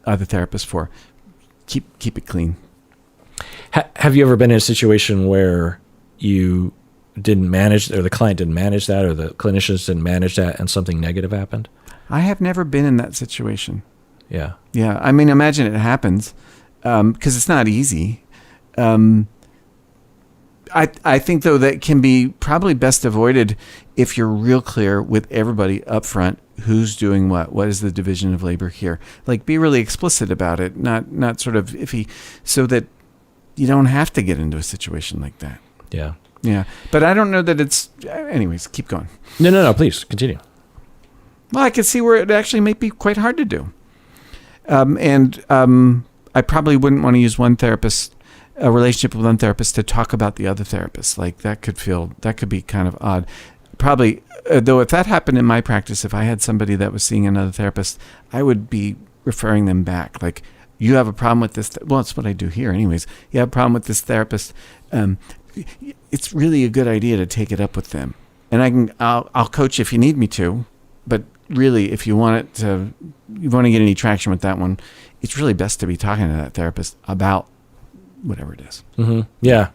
other therapist for. Keep it clean. Have you ever been in a situation where you didn't manage, or the client didn't manage that, or the clinicians didn't manage that, and something negative happened? I have never been in that situation. Yeah. Yeah. I mean, imagine it happens, because it's not easy. I think, though, that can be probably best avoided if you're real clear with everybody up front who's doing what is the division of labor here. Like, be really explicit about it, not sort of iffy, so that you don't have to get into a situation like that. Yeah. Yeah. But I don't know that it's, anyways, keep going. No, please continue. Well, I can see where it actually might be quite hard to do. I probably wouldn't want to use a relationship with one therapist to talk about the other therapist. Like, that could be kind of odd. Probably, though, if that happened in my practice, if I had somebody that was seeing another therapist, I would be referring them back. Like, you have a problem with this. Well, it's what I do here anyways. You have a problem with this therapist. It's really a good idea to take it up with them. And I'll coach if you need me to, but really, if you want to get any traction with that one, it's really best to be talking to that therapist about whatever it is. Mm-hmm. Yeah.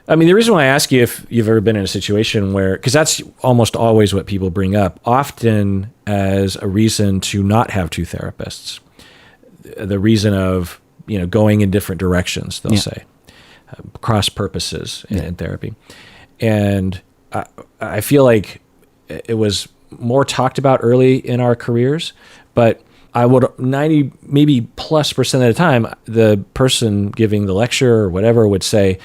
I mean, the reason why I ask you if you've ever been in a situation where, because that's almost always what people bring up, often as a reason to not have two therapists. The reason of, going in different directions, they'll say, cross purposes in therapy. And I feel like it was more talked about early in our careers, but I would 90, maybe +% of the time, the person giving the lecture or whatever would say,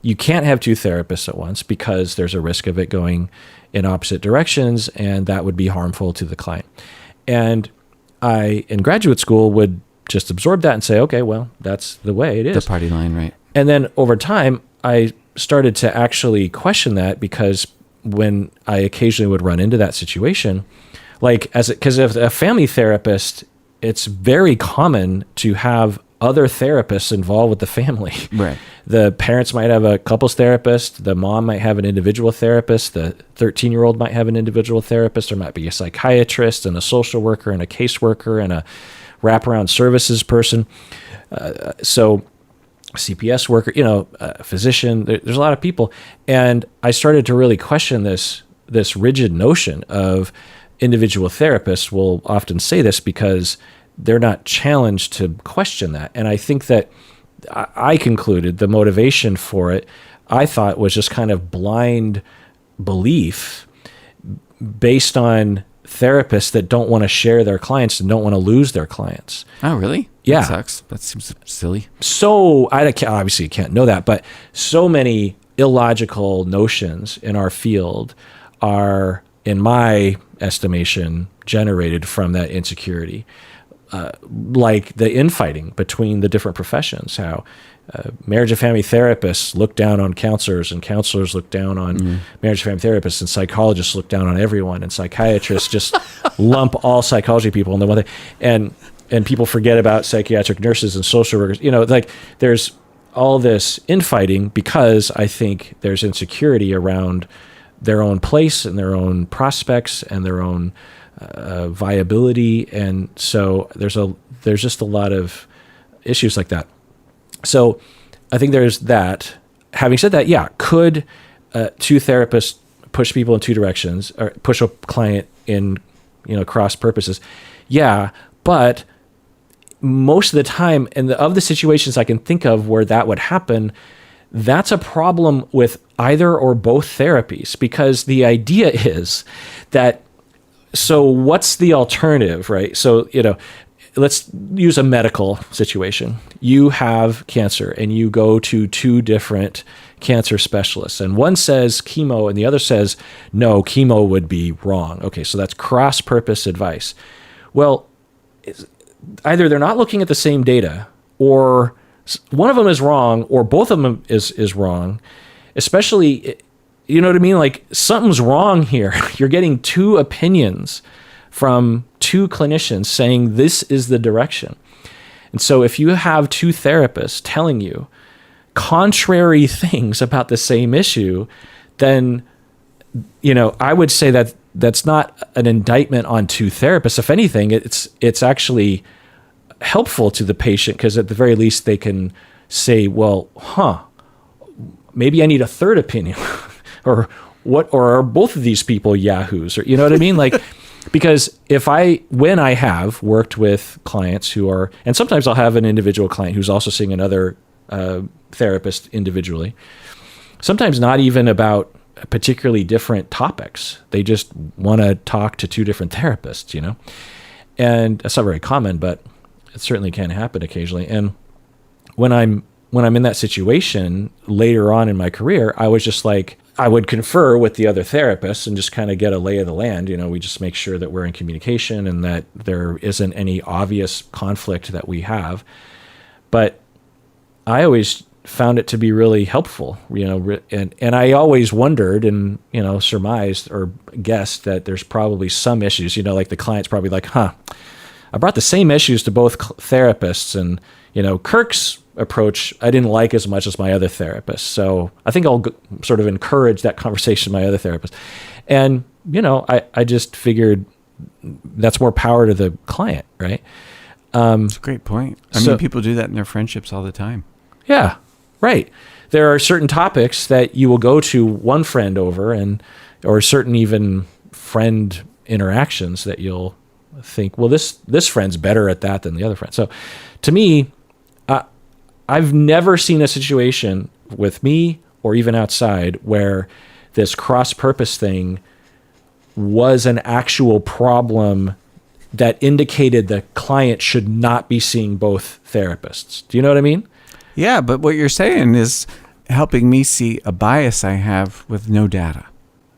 you can't have two therapists at once because there's a risk of it going in opposite directions, and that would be harmful to the client. And I, in graduate school, would just absorb that and say, okay, well, that's the way it is. The party line, right? And then over time, I started to actually question that, because when I occasionally would run into that situation, like because of a family therapist, it's very common to have other therapists involved with the family. Right. The parents might have a couples therapist. The mom might have an individual therapist. The 13-year-old might have an individual therapist. There might be a psychiatrist and a social worker and a caseworker and a wraparound services person. So CPS worker, a physician, there's a lot of people. And I started to really question this rigid notion of individual therapists will often say this because they're not challenged to question that. And I think that I concluded the motivation for it, I thought, was just kind of blind belief based on therapists that don't want to share their clients and don't want to lose their clients. Oh, really? Yeah. That sucks. That seems silly. So obviously you can't know that, but so many illogical notions in our field are, in my estimation, generated from that insecurity. Like the infighting between the different professions, how marriage and family therapists look down on counselors, and counselors look down on marriage and family therapists, and psychologists look down on everyone, and psychiatrists just lump all psychology people in the one thing, and people forget about psychiatric nurses and social workers. Like there's all this infighting because I think there's insecurity around their own place and their own prospects and their own viability, and so there's just a lot of issues like that. So I think there's that. Having said that, could two therapists push people in two directions, or push a client in cross purposes? Yeah, but most of the time, and of the situations I can think of where that would happen, that's a problem with either or both therapies, because the idea is that, so what's the alternative, right? So, let's use a medical situation. You have cancer and you go to two different cancer specialists, and one says chemo and the other says, no, chemo would be wrong. Okay, so that's cross-purpose advice. Well, either they're not looking at the same data, or one of them is wrong, or both of them is wrong, especially, you know what I mean? Like, something's wrong here. You're getting two opinions from two clinicians saying this is the direction. And so if you have two therapists telling you contrary things about the same issue, then, I would say that that's not an indictment on two therapists. If anything, it's actually helpful to the patient, because at the very least they can say, well, maybe I need a third opinion or are both of these people yahoos, or, you know what I mean? Like, because when I have worked with clients who are, and sometimes I'll have an individual client who's also seeing another therapist individually, sometimes not even about particularly different topics. They just want to talk to two different therapists, and that's not very common, but it certainly can happen occasionally. And when I'm in that situation later on in my career, I was just like, I would confer with the other therapists and just kind of get a lay of the land. We just make sure that we're in communication and that there isn't any obvious conflict that we have. But I always found it to be really helpful, and I always wondered and, surmised or guessed that there's probably some issues, like the client's probably like, I brought the same issues to both therapists, and, Kirk's approach I didn't like as much as my other therapist. So I think I'll sort of encourage that conversation with my other therapist. And, I just figured that's more power to the client, right? That's a great point. I mean, people do that in their friendships all the time. Yeah, right. There are certain topics that you will go to one friend over, or certain even friend interactions that you'll think, well, this friend's better at that than the other friend. So to me, I've never seen a situation with me or even outside where this cross-purpose thing was an actual problem that indicated the client should not be seeing both therapists. Do you know what I mean? Yeah, but what you're saying is helping me see a bias I have with no data.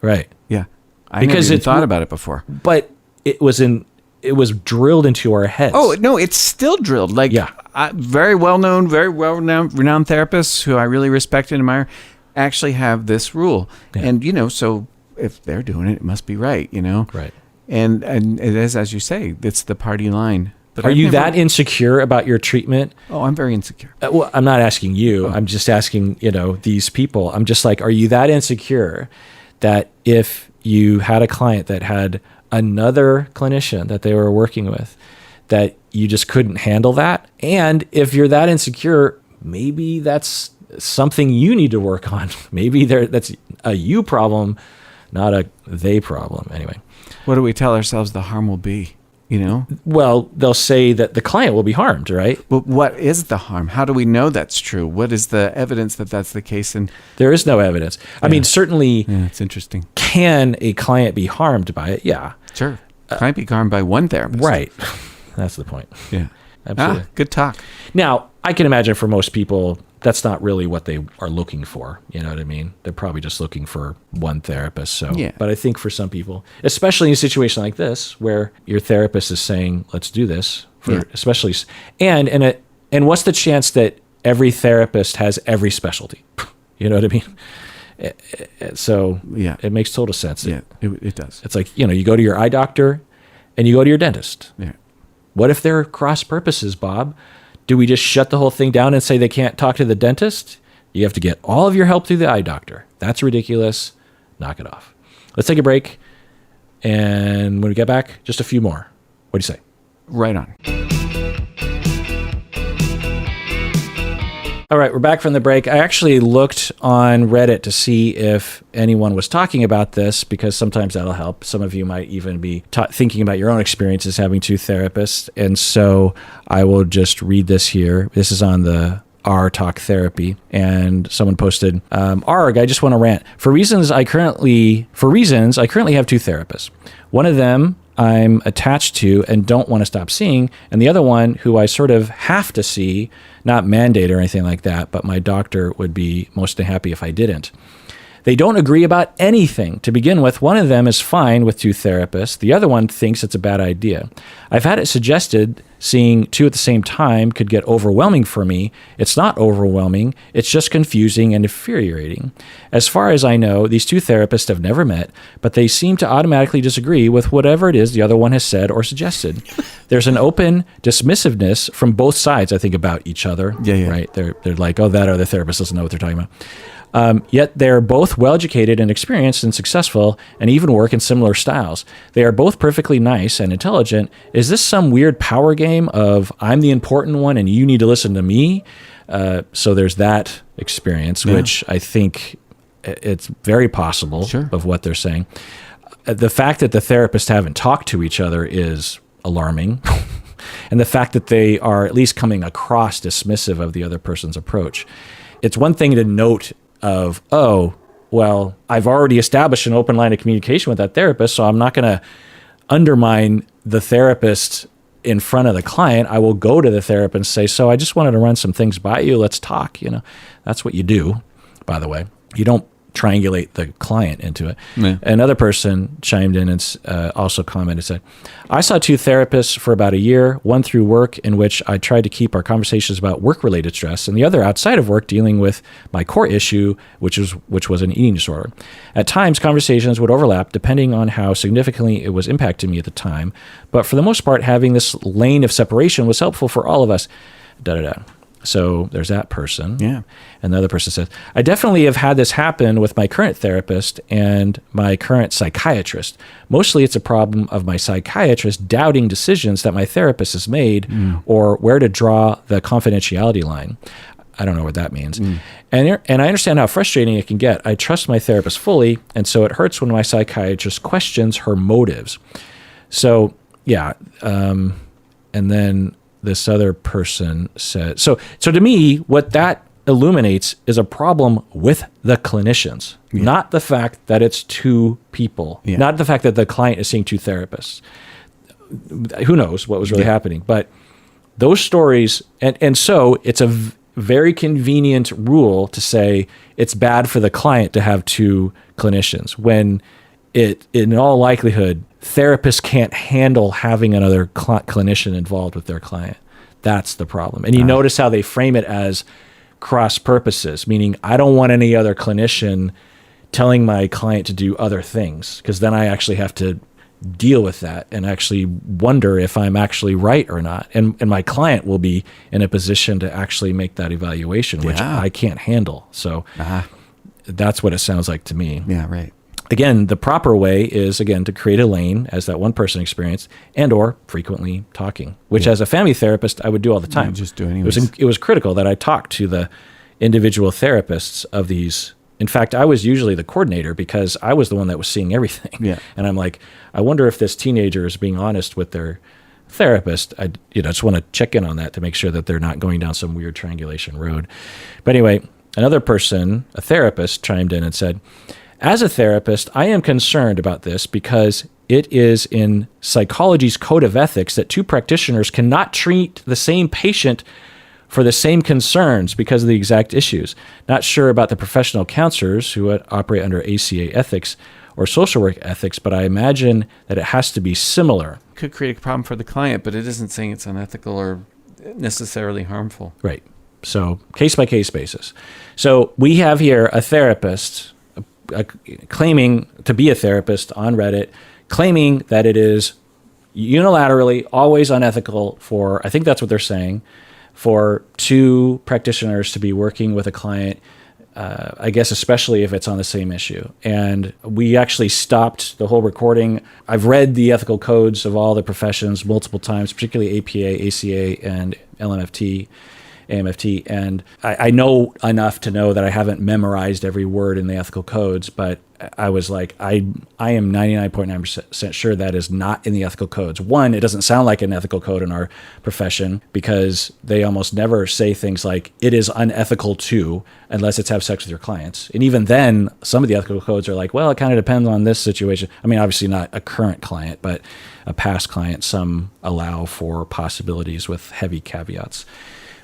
Right. Yeah. I never even thought about it before. But it was drilled into our heads. Oh, no, it's still drilled. Like, yeah. Very well-known renowned therapists who I really respect and admire actually have this rule. Yeah. And, so if they're doing it, it must be right, Right. And it is, as you say, it's the party line. But are you that insecure about your treatment? Oh, I'm very insecure. Well, I'm not asking you. I'm just asking, these people. I'm just like, are you that insecure that if you had a client that had another clinician that they were working with, that you just couldn't handle that? And if you're that insecure, maybe that's something you need to work on. Maybe that's a you problem, not a they problem. Anyway. What do we tell ourselves the harm will be? Well, they'll say that the client will be harmed, right? But what is the harm? How do we know that's true? What is the evidence that that's the case? And there is no evidence. Yeah. I mean, certainly, it's interesting. Can a client be harmed by it? Yeah, sure. Client be harmed by one therapist, right? That's the point. Yeah, absolutely. Good talk. Now, I can imagine for most people, that's not really what they are looking for. You know what I mean? They're probably just looking for one therapist. So, yeah. But I think for some people, especially in a situation like this, where your therapist is saying, "Let's do this," especially, and what's the chance that every therapist has every specialty? You know what I mean? So, yeah, it makes total sense. Yeah, it does. It's like, you go to your eye doctor, and you go to your dentist. Yeah. What if they're cross purposes, Bob? Do we just shut the whole thing down and say they can't talk to the dentist? You have to get all of your help through the eye doctor. That's ridiculous. Knock it off. Let's take a break. And when we get back, just a few more. What do you say? Right on. All right, we're back from the break. I actually looked on Reddit to see if anyone was talking about this, because sometimes that'll help. Some of you might even be thinking about your own experiences having two therapists. And so I will just read this here. This is on the R Talk Therapy, and someone posted, "Arg, I just want to rant. For reasons I currently have two therapists. One of them I'm attached to and don't want to stop seeing, and the other one who I sort of have to see, not mandate or anything like that, but my doctor would be most unhappy if I didn't. They don't agree about anything. To begin with, one of them is fine with two therapists. The other one thinks it's a bad idea. I've had it suggested seeing two at the same time could get overwhelming for me. It's not overwhelming. It's just confusing and infuriating. As far as I know, these two therapists have never met, but they seem to automatically disagree with whatever it is the other one has said or suggested. There's an open dismissiveness from both sides, I think, about each other. Yeah. Right? They're like, oh, that other therapist doesn't know what they're talking about. Yet they're both well-educated and experienced and successful and even work in similar styles. They are both perfectly nice and intelligent. Is this some weird power game of I'm the important one and you need to listen to me? So there's that experience, which I think it's very possible of what they're saying. The fact that the therapists haven't talked to each other is alarming. And the fact that they are at least coming across dismissive of the other person's approach. It's one thing to note of, oh, well, I've already established an open line of communication with that therapist, so I'm not going to undermine the therapist in front of the client. I will go to the therapist and say, so I just wanted to run some things by you. Let's talk. That's what you do, by the way. You don't triangulate the client into it. Yeah. Another person chimed in and also commented, said, I saw two therapists for about a year, one through work in which I tried to keep our conversations about work-related stress, and the other outside of work dealing with my core issue, which was an eating disorder. At times, conversations would overlap depending on how significantly it was impacting me at the time, but for the most part, having this lane of separation was helpful for all of us. So there's that person. Yeah. And the other person says, I definitely have had this happen with my current therapist and my current psychiatrist. Mostly it's a problem of my psychiatrist doubting decisions that my therapist has made or where to draw the confidentiality line. I don't know what that means. And I understand how frustrating it can get. I trust my therapist fully, and so it hurts when my psychiatrist questions her motives. So, yeah. And then this other person said, so to me, what that illuminates is a problem with the clinicians, not the fact that it's two people, not the fact that the client is seeing two therapists. Who knows what was really happening, but those stories, and so it's a very convenient rule to say it's bad for the client to have two clinicians when it, in all likelihood, therapists can't handle having another clinician involved with their client. That's the problem. And you notice how they frame it as cross purposes, meaning I don't want any other clinician telling my client to do other things, because then I actually have to deal with that and actually wonder if I'm actually right or not. And my client will be in a position to actually make that evaluation, which I can't handle. So that's what it sounds like to me. Yeah, right. Again, the proper way is, again, to create a lane, as that one person experienced, and or frequently talking, which as a family therapist, I would do all the time. Just do anyways. It was critical that I talked to the individual therapists of these. In fact, I was usually the coordinator because I was the one that was seeing everything. Yeah. And I'm like, I wonder if this teenager is being honest with their therapist. I just want to check in on that to make sure that they're not going down some weird triangulation road. But anyway, another person, a therapist, chimed in and said, as a therapist, I am concerned about this because it is in psychology's code of ethics that two practitioners cannot treat the same patient for the same concerns because of the exact issues. Not sure about the professional counselors who operate under ACA ethics or social work ethics, but I imagine that it has to be similar. Could create a problem for the client, but it isn't saying it's unethical or necessarily harmful. Right. So case-by-case basis. So we have here a therapist claiming to be a therapist on Reddit, claiming that it is unilaterally always unethical for, I think that's what they're saying, for two practitioners to be working with a client, I guess especially if it's on the same issue. And we actually stopped the whole recording. I've read the ethical codes of all the professions multiple times, particularly APA, ACA, and LMFT. AMFT. And I know enough to know that I haven't memorized every word in the ethical codes, but I was like, I am 99.9% sure that is not in the ethical codes. One, it doesn't sound like an ethical code in our profession because they almost never say things like, it is unethical to, unless it's have sex with your clients. And even then, some of the ethical codes are like, well, it kind of depends on this situation. I mean, obviously not a current client, but a past client, some allow for possibilities with heavy caveats.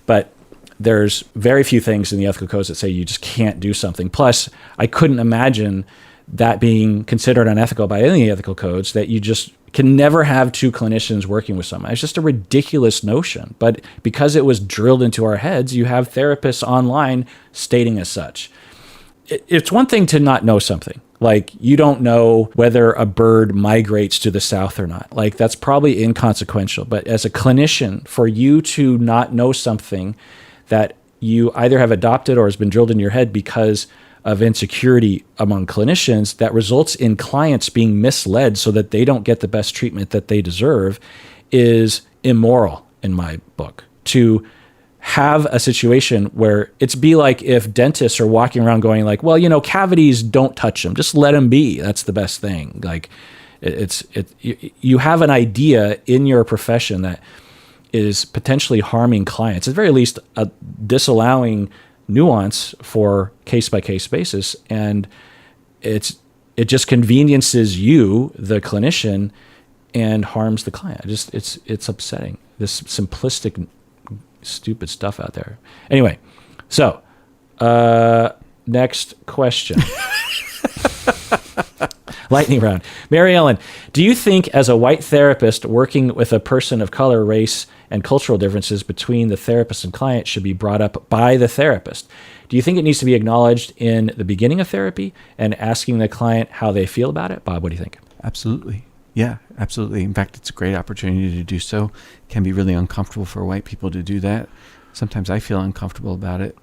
But there's very few things in the ethical codes that say you just can't do something. Plus, I couldn't imagine that being considered unethical by any of the ethical codes, that you just can never have two clinicians working with someone. It's just a ridiculous notion. But because it was drilled into our heads, you have therapists online stating as such. It's one thing to not know something. Like, you don't know whether a bird migrates to the south or not. Like, that's probably inconsequential. But as a clinician, for you to not know something that you either have adopted or has been drilled in your head because of insecurity among clinicians, that results in clients being misled so that they don't get the best treatment that they deserve, is immoral in my book. To have a situation where it's be like if dentists are walking around going like, well, cavities, don't touch them, just let them be. That's the best thing. Like, you have an idea in your profession that is potentially harming clients, at the very least, disallowing nuance for case-by-case basis, and it just conveniences you, the clinician, and harms the client. It's upsetting, this simplistic, stupid stuff out there. Anyway, so next question. Lightning round. Mary Ellen, do you think as a white therapist working with a person of color, race, and cultural differences between the therapist and client should be brought up by the therapist? Do you think it needs to be acknowledged in the beginning of therapy and asking the client how they feel about it? Bob, what do you think? Absolutely. Yeah, absolutely. In fact, it's a great opportunity to do so. It can be really uncomfortable for white people to do that. Sometimes I feel uncomfortable about it.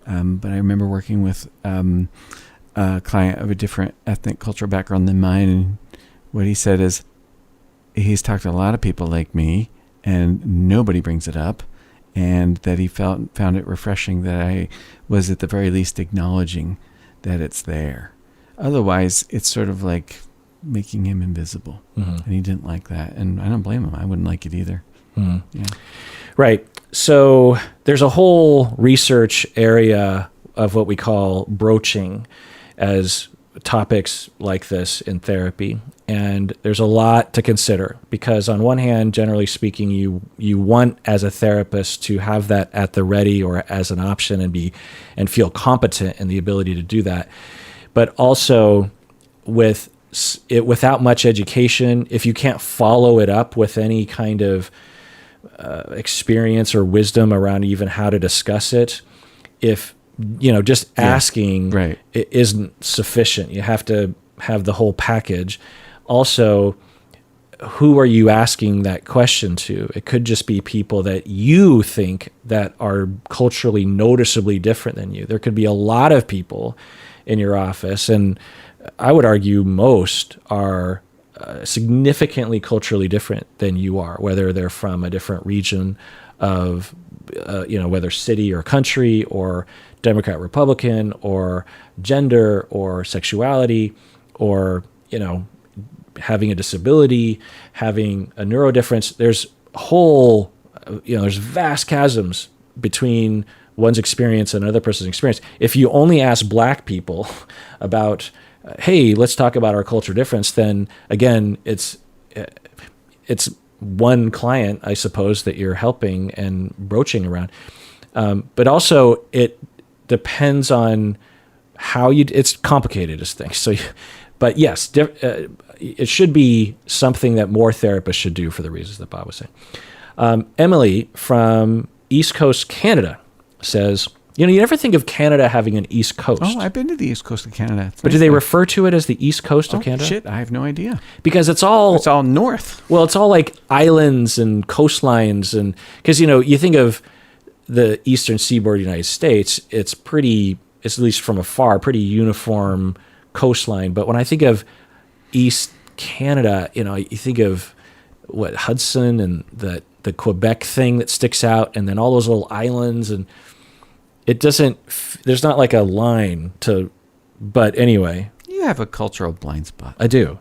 But I remember working with a client of a different ethnic cultural background than mine, and what he said is he's talked to a lot of people like me and nobody brings it up, and that he found it refreshing that I was at the very least acknowledging that it's there. Otherwise, it's sort of like making him invisible. Mm-hmm. And he didn't like that, and I don't blame him. I wouldn't like it either. Mm-hmm. Yeah. Right. So there's a whole research area of what we call broaching as topics like this in therapy. And there's a lot to consider because on one hand, generally speaking, you want as a therapist to have that at the ready or as an option and feel competent in the ability to do that. But also without much education, if you can't follow it up with any kind of experience or wisdom around even how to discuss it, just asking it isn't sufficient. You have to have the whole package. Also, who are you asking that question to? It could just be people that you think that are culturally noticeably different than you. There could be a lot of people in your office, and I would argue most are significantly culturally different than you are, whether they're from a different region of, whether city or country or Democrat, Republican, or gender or sexuality, or, having a disability, having a neurodifference. There's there's vast chasms between one's experience and another person's experience. If you only ask Black people about, hey, let's talk about our culture difference, then again, it's one client, I suppose, that you're helping and broaching around. But also it depends on how it's complicated as things. So, but yes, it should be something that more therapists should do for the reasons that Bob was saying. Emily from East Coast, Canada says, you never think of Canada having an East Coast. Oh, I've been to the East Coast of Canada. But do they refer to it as the East Coast of Canada? Shit, I have no idea. Because it's all north. Well, it's all like islands and coastlines, and because you think of the eastern seaboard of the United States, it's at least from afar, pretty uniform coastline. But when I think of East Canada, you think of Hudson and the Quebec thing that sticks out, and then all those little islands, and it doesn't. There's not like a line to. But anyway, You have a cultural blind spot. I do.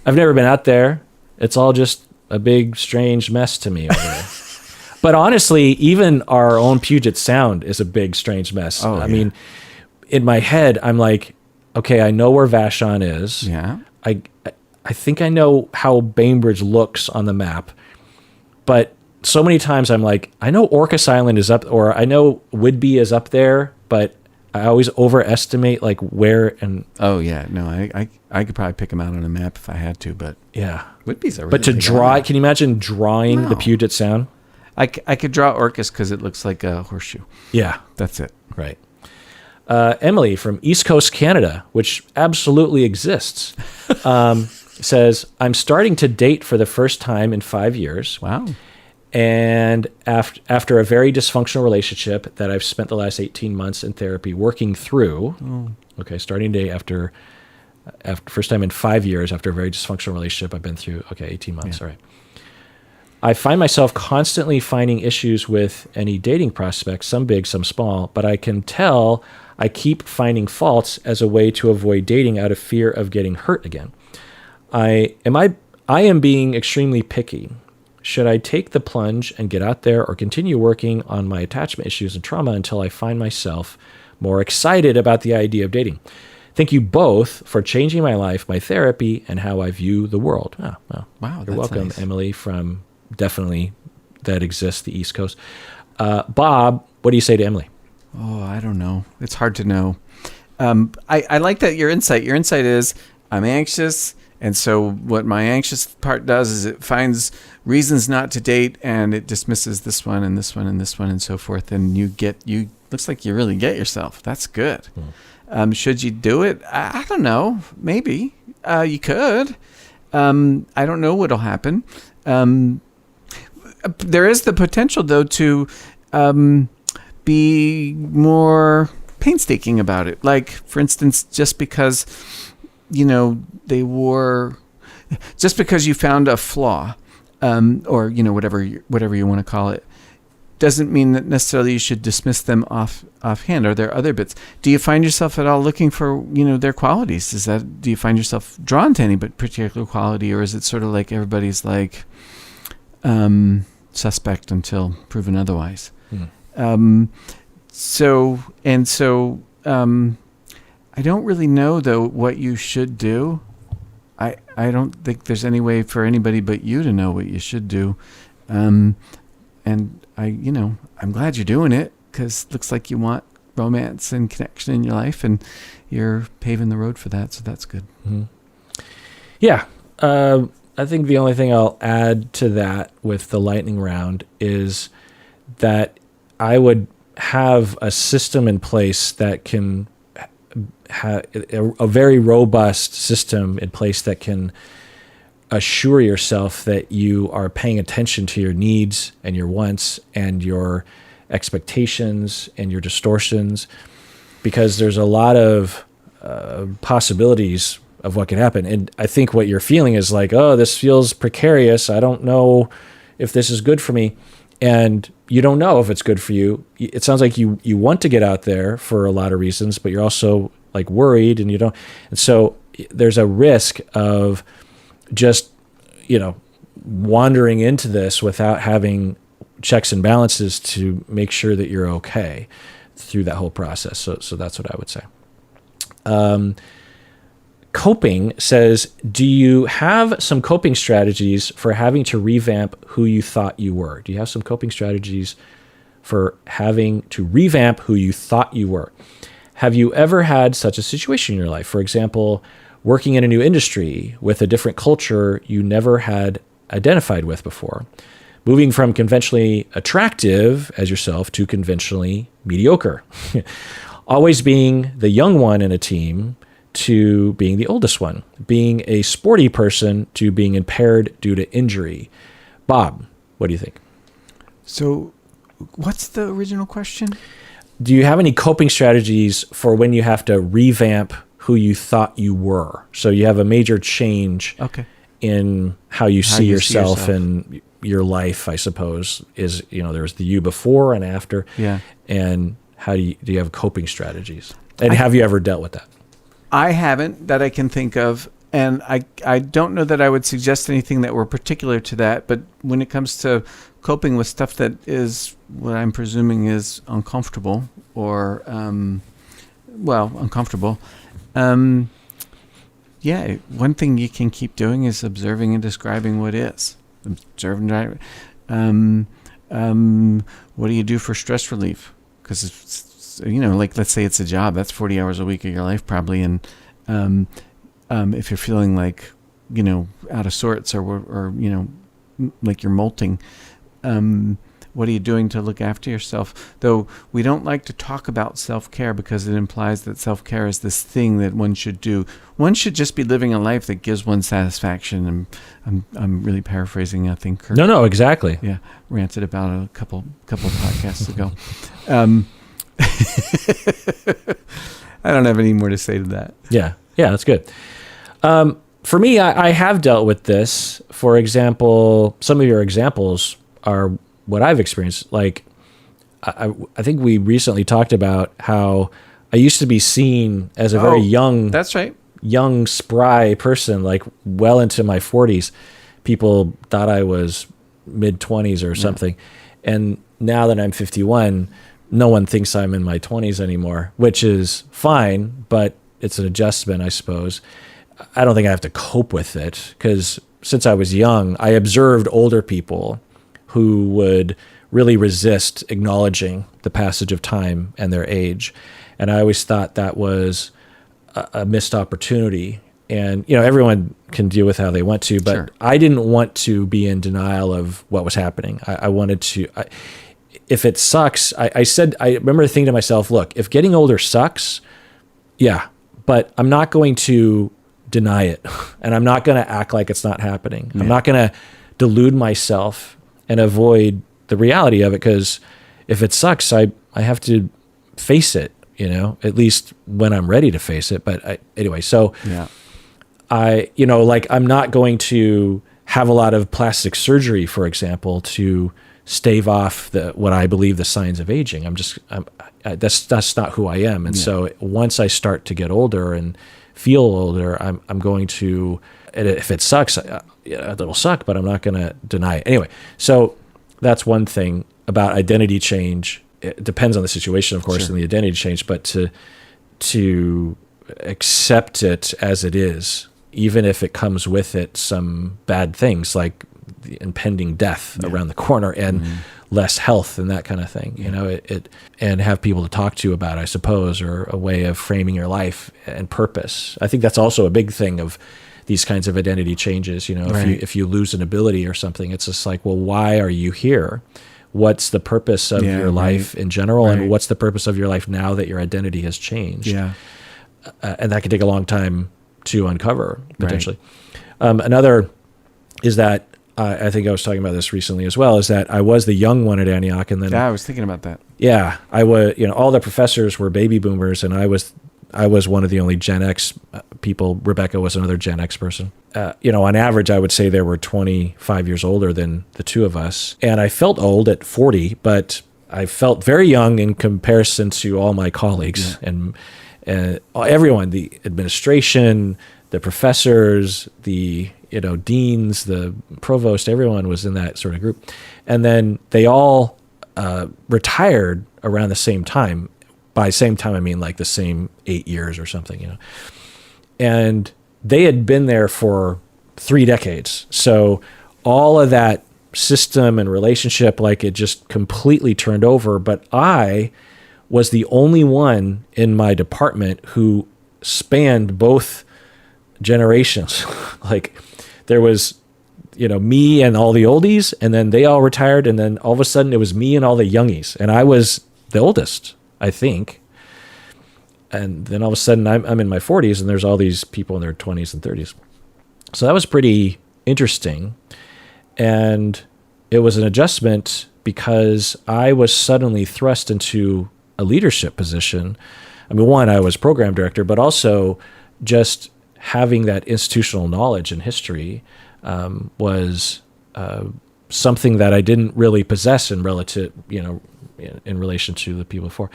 I've never been out there. It's all just a big strange mess to me over there. But honestly, even our own Puget Sound is a big strange mess. I mean, in my head, I'm like, okay, I know where Vashon is. Yeah. I think I know how Bainbridge looks on the map, but so many times I'm like, I know Orcas Island is up, or I know Whidbey is up there, but I always overestimate like where and. Oh yeah, no, I could probably pick them out on a map if I had to, but yeah, Whidbey's a really but to big draw, island. can you imagine drawing the Puget Sound? I could draw Orcas because it looks like a horseshoe. Yeah, That's it. right. Emily from East Coast Canada, which absolutely exists, says, I'm starting to date for the first time in 5 years. Wow. And after a very dysfunctional relationship that I've spent the last 18 months in therapy working through. Okay, starting today after first time in 5 years after a very dysfunctional relationship I've been through. Okay, 18 months, all right. I find myself constantly finding issues with any dating prospects, some big, some small, but I can tell I keep finding faults as a way to avoid dating out of fear of getting hurt again. I am being extremely picky. Should I take the plunge and get out there or continue working on my attachment issues and trauma until I find myself more excited about the idea of dating? Thank you both for changing my life, my therapy, and how I view the world. Oh, well, Wow, you're that's welcome, nice. Emily. Emily, from definitely that exists, the East Coast. Bob, what do you say to Emily? Oh, I don't know. It's hard to know. I like that your insight. Your insight is I'm anxious, and so what my anxious part does is it finds reasons not to date, and it dismisses this one and this one and this one and so forth. And you looks like you really get yourself. That's good. Should you do it? I don't know. Maybe you could. I don't know what'll happen. There is the potential, though, to be more painstaking about it. Like, for instance, just because, just because you found a flaw, or, whatever you want to call it, doesn't mean that necessarily you should dismiss them offhand. Are there other bits? Do you find yourself at all looking for, their qualities? Do you find yourself drawn to any particular quality, or is it sort of like everybody's like suspect until proven otherwise? So I don't really know, though, what you should do. I don't think there's any way for anybody but you to know what you should do. And I'm glad you're doing it, because it looks like you want romance and connection in your life, and you're paving the road for that. So that's good. Mm-hmm. Yeah. I think the only thing I'll add to that with the lightning round is that I would have a system in place that can have a very robust system in place that can assure yourself that you are paying attention to your needs and your wants and your expectations and your distortions, because there's a lot of possibilities of what can happen. And I think what you're feeling is like, oh, this feels precarious. I don't know if this is good for me. And you don't know if it's good for you. It sounds like you want to get out there for a lot of reasons, but you're also like worried, and you don't. And so there's a risk of just, wandering into this without having checks and balances to make sure that you're okay through that whole process. So that's what I would say. Coping says, do you have some coping strategies for having to revamp who you thought you were? Do you have some coping strategies for having to revamp who you thought you were? Have you ever had such a situation in your life? For example, working in a new industry with a different culture you never had identified with before. Moving from conventionally attractive as yourself to conventionally mediocre. Always being the young one in a team to being the oldest one, being a sporty person to being impaired due to injury. Bob, what do you think? So what's the original question? Do you have any coping strategies for when you have to revamp who you thought you were? So you have a major change in how you see you see yourself yourself. and your life, I suppose, is, there's the you before and after. Yeah. And how do you have coping strategies? And have you ever dealt with that? I haven't that I can think of. And I don't know that I would suggest anything that were particular to that. But when it comes to coping with stuff that is what I'm presuming is uncomfortable or, uncomfortable. Yeah, one thing you can keep doing is observing and describing what is. Observe and what do you do for stress relief? Because, like let's say it's a job. That's 40 hours a week of your life probably. And if you're feeling like, out of sorts or like you're molting, what are you doing to look after yourself? Though we don't like to talk about self-care because it implies that self-care is this thing that one should do. One should just be living a life that gives one satisfaction. And I'm really paraphrasing, I think. Kirk, No, exactly. yeah, ranted about a couple podcasts ago. I don't have any more to say to that. Yeah, that's good. For me, I have dealt with this. For example, some of your examples are what I've experienced. Like, I think we recently talked about how I used to be seen as a very young, that's right, young, spry person, like well into my 40s. People thought I was mid-20s or something. And now that I'm 51, no one thinks I'm in my 20s anymore, which is fine, but it's an adjustment, I suppose. I don't think I have to cope with it because since I was young, I observed older people who would really resist acknowledging the passage of time and their age. And I always thought that was a missed opportunity. And, everyone can deal with how they want to, but Sure. I didn't want to be in denial of what was happening. I wanted to, if it sucks, I remember thinking to myself, look, if getting older sucks, yeah, but I'm not going to deny it. And I'm not going to act like it's not happening. Yeah. I'm not going to delude myself and avoid the reality of it, because if it sucks, I have to face it, at least when I'm ready to face it. But anyway, so yeah. I'm not going to have a lot of plastic surgery, for example, to stave off what I believe the signs of aging. That's not who I am. And so once I start to get older and feel older, I'm going to, if it sucks, it'll suck, but I'm not going to deny it. Anyway, so that's one thing about identity change. It depends on the situation, of course, Sure. and the identity change, but to accept it as it is, even if it comes with it some bad things like the impending death around the corner and less health and that kind of thing, and have people to talk to about, I suppose, or a way of framing your life and purpose. I think that's also a big thing of these kinds of identity changes. Right. If you lose an ability or something, it's just like, well, why are you here? What's the purpose of your life in general? Right. And what's the purpose of your life now that your identity has changed? Yeah. And that can take a long time to uncover, potentially. Right. Another is that, I think I was talking about this recently as well, is that I was the young one at Antioch. And then I was thinking about that. Yeah, I was, all the professors were baby boomers, and I was one of the only Gen X people. Rebecca was another Gen X person. On average, I would say there were 25 years older than the two of us. And I felt old at 40, but I felt very young in comparison to all my colleagues and everyone, the administration, the professors, the deans, the provost, everyone was in that sort of group. And then they all retired around the same time. By same time, I mean like the same 8 years or something, And they had been there for 3 decades. So all of that system and relationship, like, it just completely turned over. But I was the only one in my department who spanned both generations. Like, there was, me and all the oldies, and then they all retired, and then all of a sudden it was me and all the youngies, and I was the oldest, I think. And then all of a sudden I'm in my 40s, and there's all these people in their 20s and 30s. So that was pretty interesting. And it was an adjustment because I was suddenly thrust into a leadership position. I mean, one, I was program director, but also just having that institutional knowledge and history was something that I didn't really possess in in relation to the people before.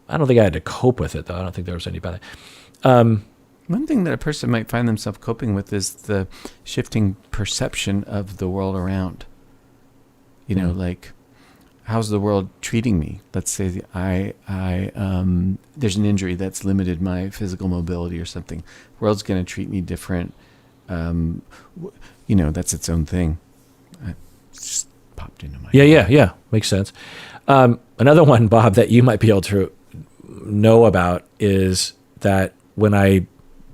I don't think I had to cope with it, though. I don't think there was any about it. One thing that a person might find themselves coping with is the shifting perception of the world around. Like, how's the world treating me? Let's say there's an injury that's limited my physical mobility or something. The world's going to treat me different. That's its own thing. It just popped into my head. Yeah. Makes sense. Another one, Bob, that you might be able to know about is that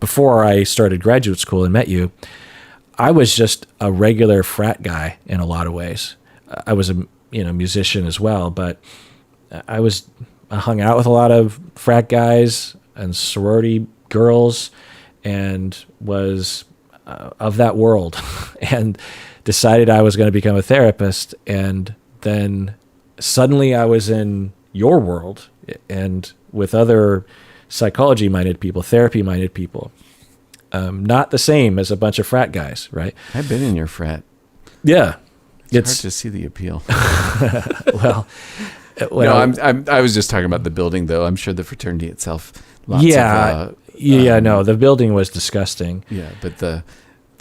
before I started graduate school and met you, I was just a regular frat guy in a lot of ways. I was a musician as well, but I hung out with a lot of frat guys and sorority girls, and was of that world, and decided I was going to become a therapist. And then suddenly I was in your world and with other psychology-minded people, therapy-minded people. Not the same as a bunch of frat guys, right? I've been in your frat. Yeah. It's hard to see the appeal. well, no, I was just talking about the building, though. I'm sure the fraternity itself. No, the building was disgusting. Yeah, but the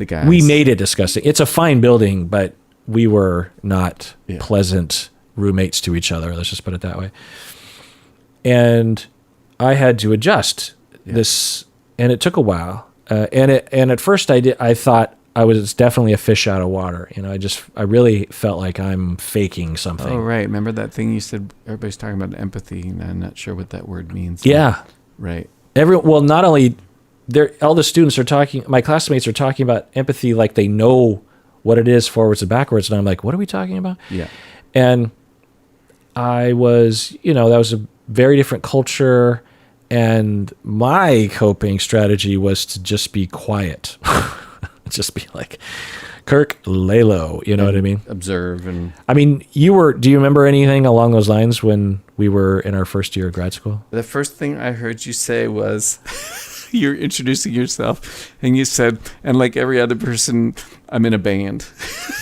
guys. We made it disgusting. It's a fine building, but we were not pleasant roommates to each other. Let's just put it that way. And I had to adjust this, and it took a while. And at first I thought I was definitely a fish out of water. I really felt like I'm faking something. Oh, right. Remember that thing you said, everybody's talking about empathy, and I'm not sure what that word means. Yeah. Right. Not only all the students are talking, my classmates are talking about empathy like they know what it is forwards and backwards. And I'm like, what are we talking about? Yeah. And I was, that was a very different culture. And my coping strategy was to just be quiet. Just be like, Kirk, lay low. You know what I mean? Observe. And I mean, do you remember anything along those lines when we were in our first year of grad school? The first thing I heard you say was, you're introducing yourself, and you said, and like every other person, I'm in a band.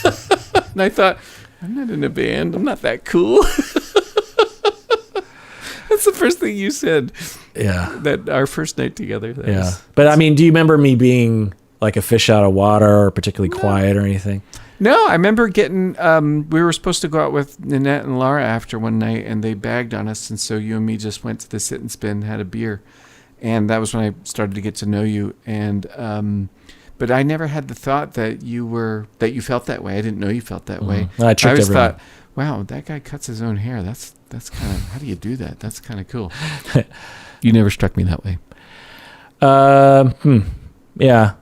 And I thought, I'm not in a band. I'm not that cool. That's the first thing you said. Yeah. That our first night together. But I mean, do you remember me being like a fish out of water or particularly quiet or anything? No, I remember getting, we were supposed to go out with Nanette and Laura after one night, and they bagged on us. And so you and me just went to the sit and spin, had a beer. And that was when I started to get to know you. And, but I never had the thought that you felt that way. I didn't know you felt that way. I always everyone. Thought, wow, that guy cuts his own hair. That's kind of, how do you do that? That's kind of cool. You never struck me that way. Yeah.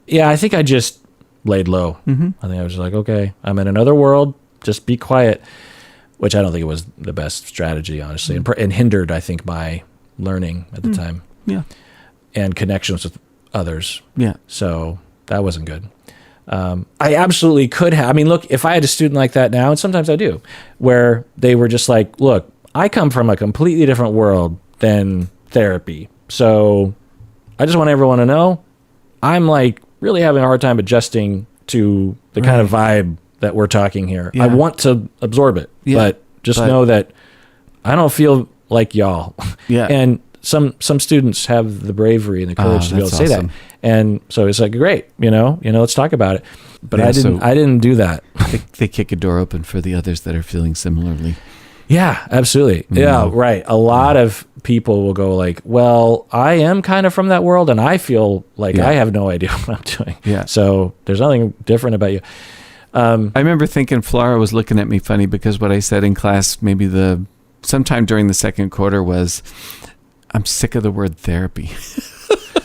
Yeah, I think I just laid low. Mm-hmm. I think I was just like, okay, I'm in another world. Just be quiet, which I don't think it was the best strategy, honestly, and hindered, I think, my learning at the time. Yeah. And connections with others. Yeah. So that wasn't good. I absolutely could have. I mean, look, if I had a student like that now, and sometimes I do, where they were just like, look, I come from a completely different world than therapy. So I just want everyone to know I'm like really having a hard time adjusting to the kind of vibe that we're talking here. Yeah. I want to absorb it, but know that I don't feel like y'all. Yeah. And some students have the bravery and the courage to be able to say that. And so it's like, great, let's talk about it. But I didn't do that. They kick a door open for the others that are feeling similarly. Yeah, absolutely. Mm-hmm. Yeah, right. A lot of people will go like, well, I am kind of from that world and I feel like I have no idea what I'm doing. Yeah. So there's nothing different about you. I remember thinking Flora was looking at me funny because what I said in class, maybe sometime during the second quarter was, I'm sick of the word therapy.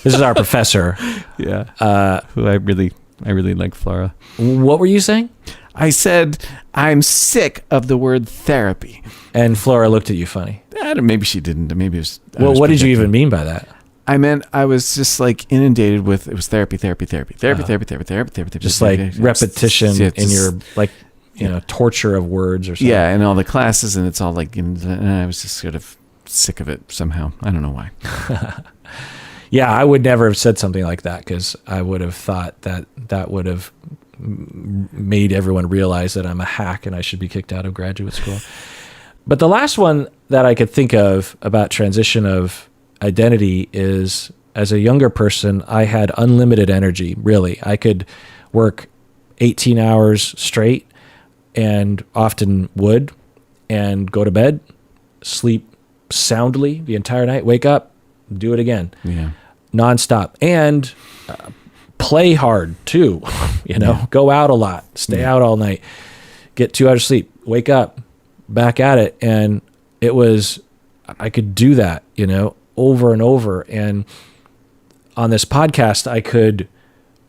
This is our professor. Yeah. Who I really like Flora. What were you saying? I said, I'm sick of the word therapy. And Flora looked at you funny. Maybe she didn't. Maybe it was. Well, what did you even mean by that? I meant I was just like inundated with, it was therapy. Just like repetition in your, like, torture of words or something. Yeah, and all the classes, and it's all like, and I was just sort of sick of it somehow. I don't know why. Yeah, I would never have said something like that because I would have thought that would have made everyone realize that I'm a hack and I should be kicked out of graduate school. But the last one that I could think of about transition of identity is, as a younger person, I had unlimited energy, really. I could work 18 hours straight and often would, and go to bed, sleep soundly the entire night, wake up, do it again. Yeah. Nonstop. And play hard too, go out a lot, stay out all night, get 2 hours of sleep, wake up, back at it. And I could do that, over and over. And on this podcast, I could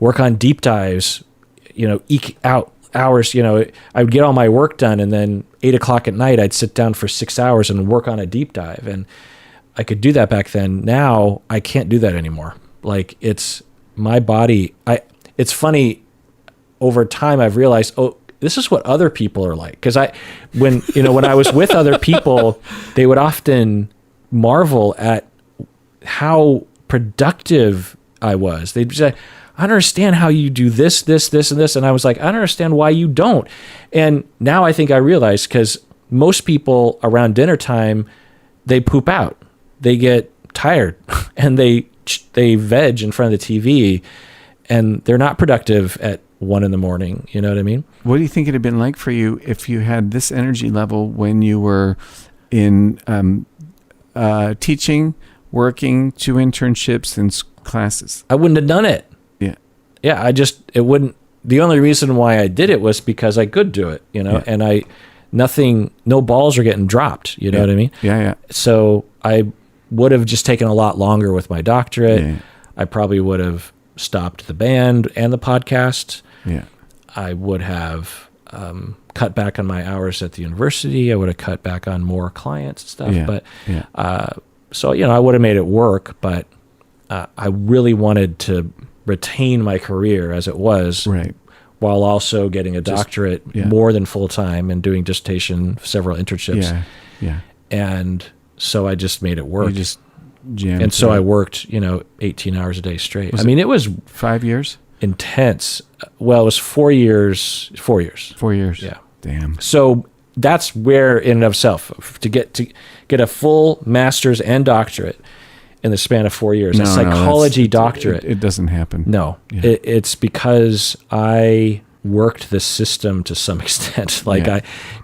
work on deep dives, eke out hours, I would get all my work done, and then 8:00 at night, I'd sit down for 6 hours and work on a deep dive. And I could do that back then. Now I can't do that anymore. Like, it's my body. It's funny, over time I've realized, this is what other people are like. Cause when I was with other people, they would often marvel at how productive I was. They'd say, I don't understand how you do this, and this. And I was like, I don't understand why you don't. And now I think I realize, because most people around dinner time, they poop out. They get tired and they veg in front of the TV, and they're not productive at 1 a.m. You know what I mean? What do you think it'd have been like for you if you had this energy level when you were in teaching, working, 2 internships and classes? I wouldn't have done it. Yeah, it wouldn't. The only reason why I did it was because I could do it, and no balls are getting dropped, you know what I mean? Yeah. So I would have just taken a lot longer with my doctorate. Yeah. I probably would have stopped the band and the podcast. Yeah. I would have cut back on my hours at the university. I would have cut back on more clients and stuff. Yeah. But so I would have made it work, but I really wanted to retain my career as it was, right, while also getting a doctorate more than full time and doing dissertation, several internships. Yeah. And so I just made it work. You just jammed. And so I worked, 18 hours a day straight. It was 5 years? Intense. Well, it was 4 years. 4 years. 4 years. Yeah. Damn. So that's where, in and of itself, to get a full master's and doctorate in the span of 4 years, a psychology doctorate. It doesn't happen. No, it's because I worked the system to some extent.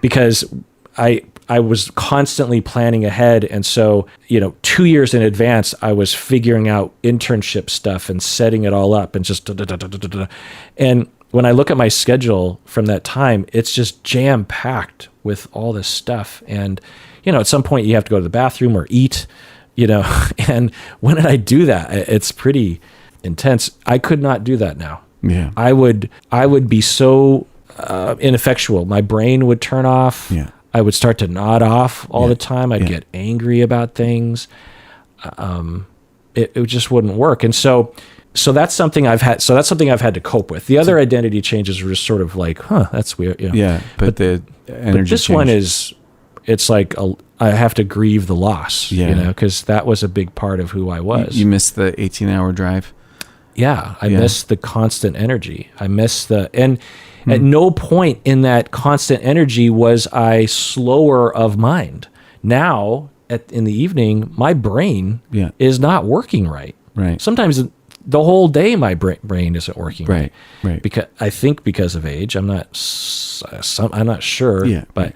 Because I was constantly planning ahead. And so, 2 years in advance, I was figuring out internship stuff and setting it all up and just, and when I look at my schedule from that time, it's just jam packed with all this stuff. And, at some point you have to go to the bathroom or eat, and when did I do that? It's pretty intense. I could not do that now. Yeah. I would be so ineffectual. My brain would turn off. Yeah. I would start to nod off all the time. I'd get angry about things. It just wouldn't work. And so that's something I've had. So that's something I've had to cope with. The other identity changes were just sort of like, that's weird. Yeah. But the energy. But this one it's like I have to grieve the loss. Because that was a big part of who I was. You missed the 18-hour drive. Yeah, I miss the constant energy. I miss and at no point in that constant energy was I slower of mind. Now, in the evening, my brain is not working right. Right. Sometimes the whole day my brain isn't working right. Right. Because of age. I'm not sure. Yeah. But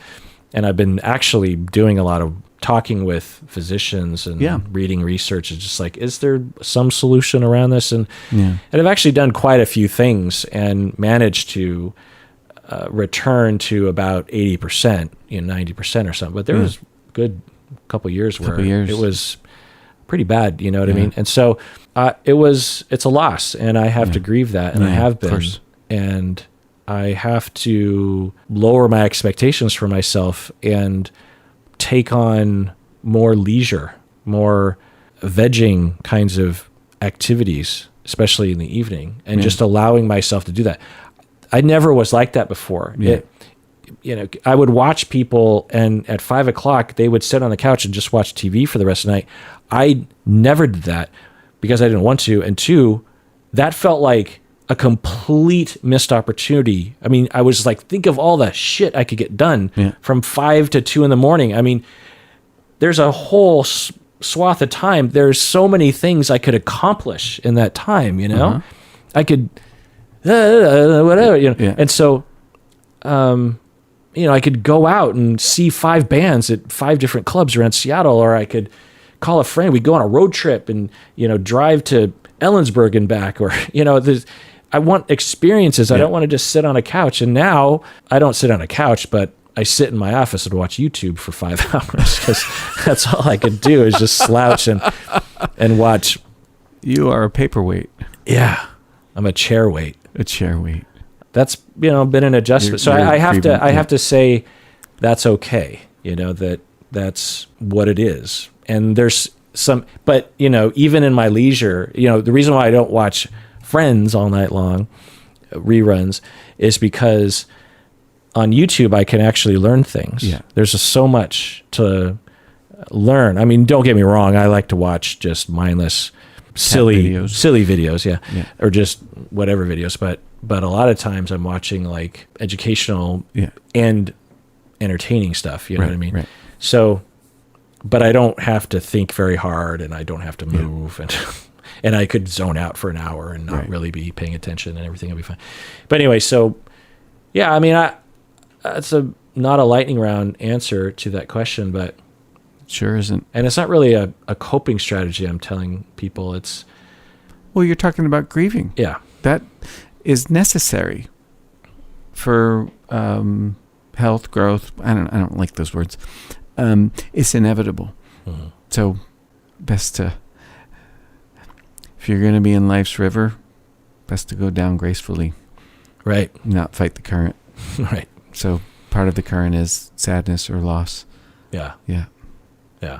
and I've been actually doing a lot of talking with physicians and reading research. It's just like, is there some solution around this? And I've actually done quite a few things and managed to return to about 80%, 90% or something. But there was a good couple years where it was pretty bad, you know what I mean? And so it's a loss, and I have to grieve that, and I have been. And I have to lower my expectations for myself and take on more leisure, more vegging kinds of activities, especially in the evening, and just allowing myself to do that. I never was like that before. I would watch people, and at 5 o'clock, they would sit on the couch and just watch TV for the rest of the night. I never did that because I didn't want to. And two, that felt like a complete missed opportunity. I mean, I was like, think of all the shit I could get done from 5 to 2 in the morning. I mean, there's a whole swath of time. There's so many things I could accomplish in that time, you know? I could, whatever, you know? Yeah. And so, you know, I could go out and see 5 bands at 5 different clubs around Seattle, or I could call a friend. We'd go on a road trip and, you know, drive to Ellensburg and back, or, you know, I want experiences. I don't want to just sit on a couch. And now I don't sit on a couch, but I sit in my office and watch YouTube for 5 hours, because that's all I can do is just slouch and watch. You are a paperweight. Yeah. I'm a chair weight. A chair weight. That's, you know, been an adjustment. So I have to say that's okay. You know, that's what it is. And there's but, you know, even in my leisure, you know, the reason why I don't watch Friends all night long, reruns, is because on YouTube I can actually learn things. Yeah. There's just so much to learn. I mean, don't get me wrong, I like to watch just mindless, silly videos, yeah. Or just whatever videos, but a lot of times I'm watching like educational and entertaining stuff, you know what I mean? Right. So, but I don't have to think very hard, and I don't have to move, and I could zone out for an hour and not really be paying attention, and everything will be fine. But anyway, so yeah, I mean, it's not a lightning round answer to that question, but sure isn't. And it's not really a coping strategy I'm telling people. It's, well, you're talking about grieving. Yeah. That is necessary for health, growth. I don't like those words. It's inevitable. Mm-hmm. So best to, if you're going to be in life's river, best to go down gracefully. Right. Not fight the current. Right. So part of the current is sadness or loss. Yeah. Yeah. Yeah.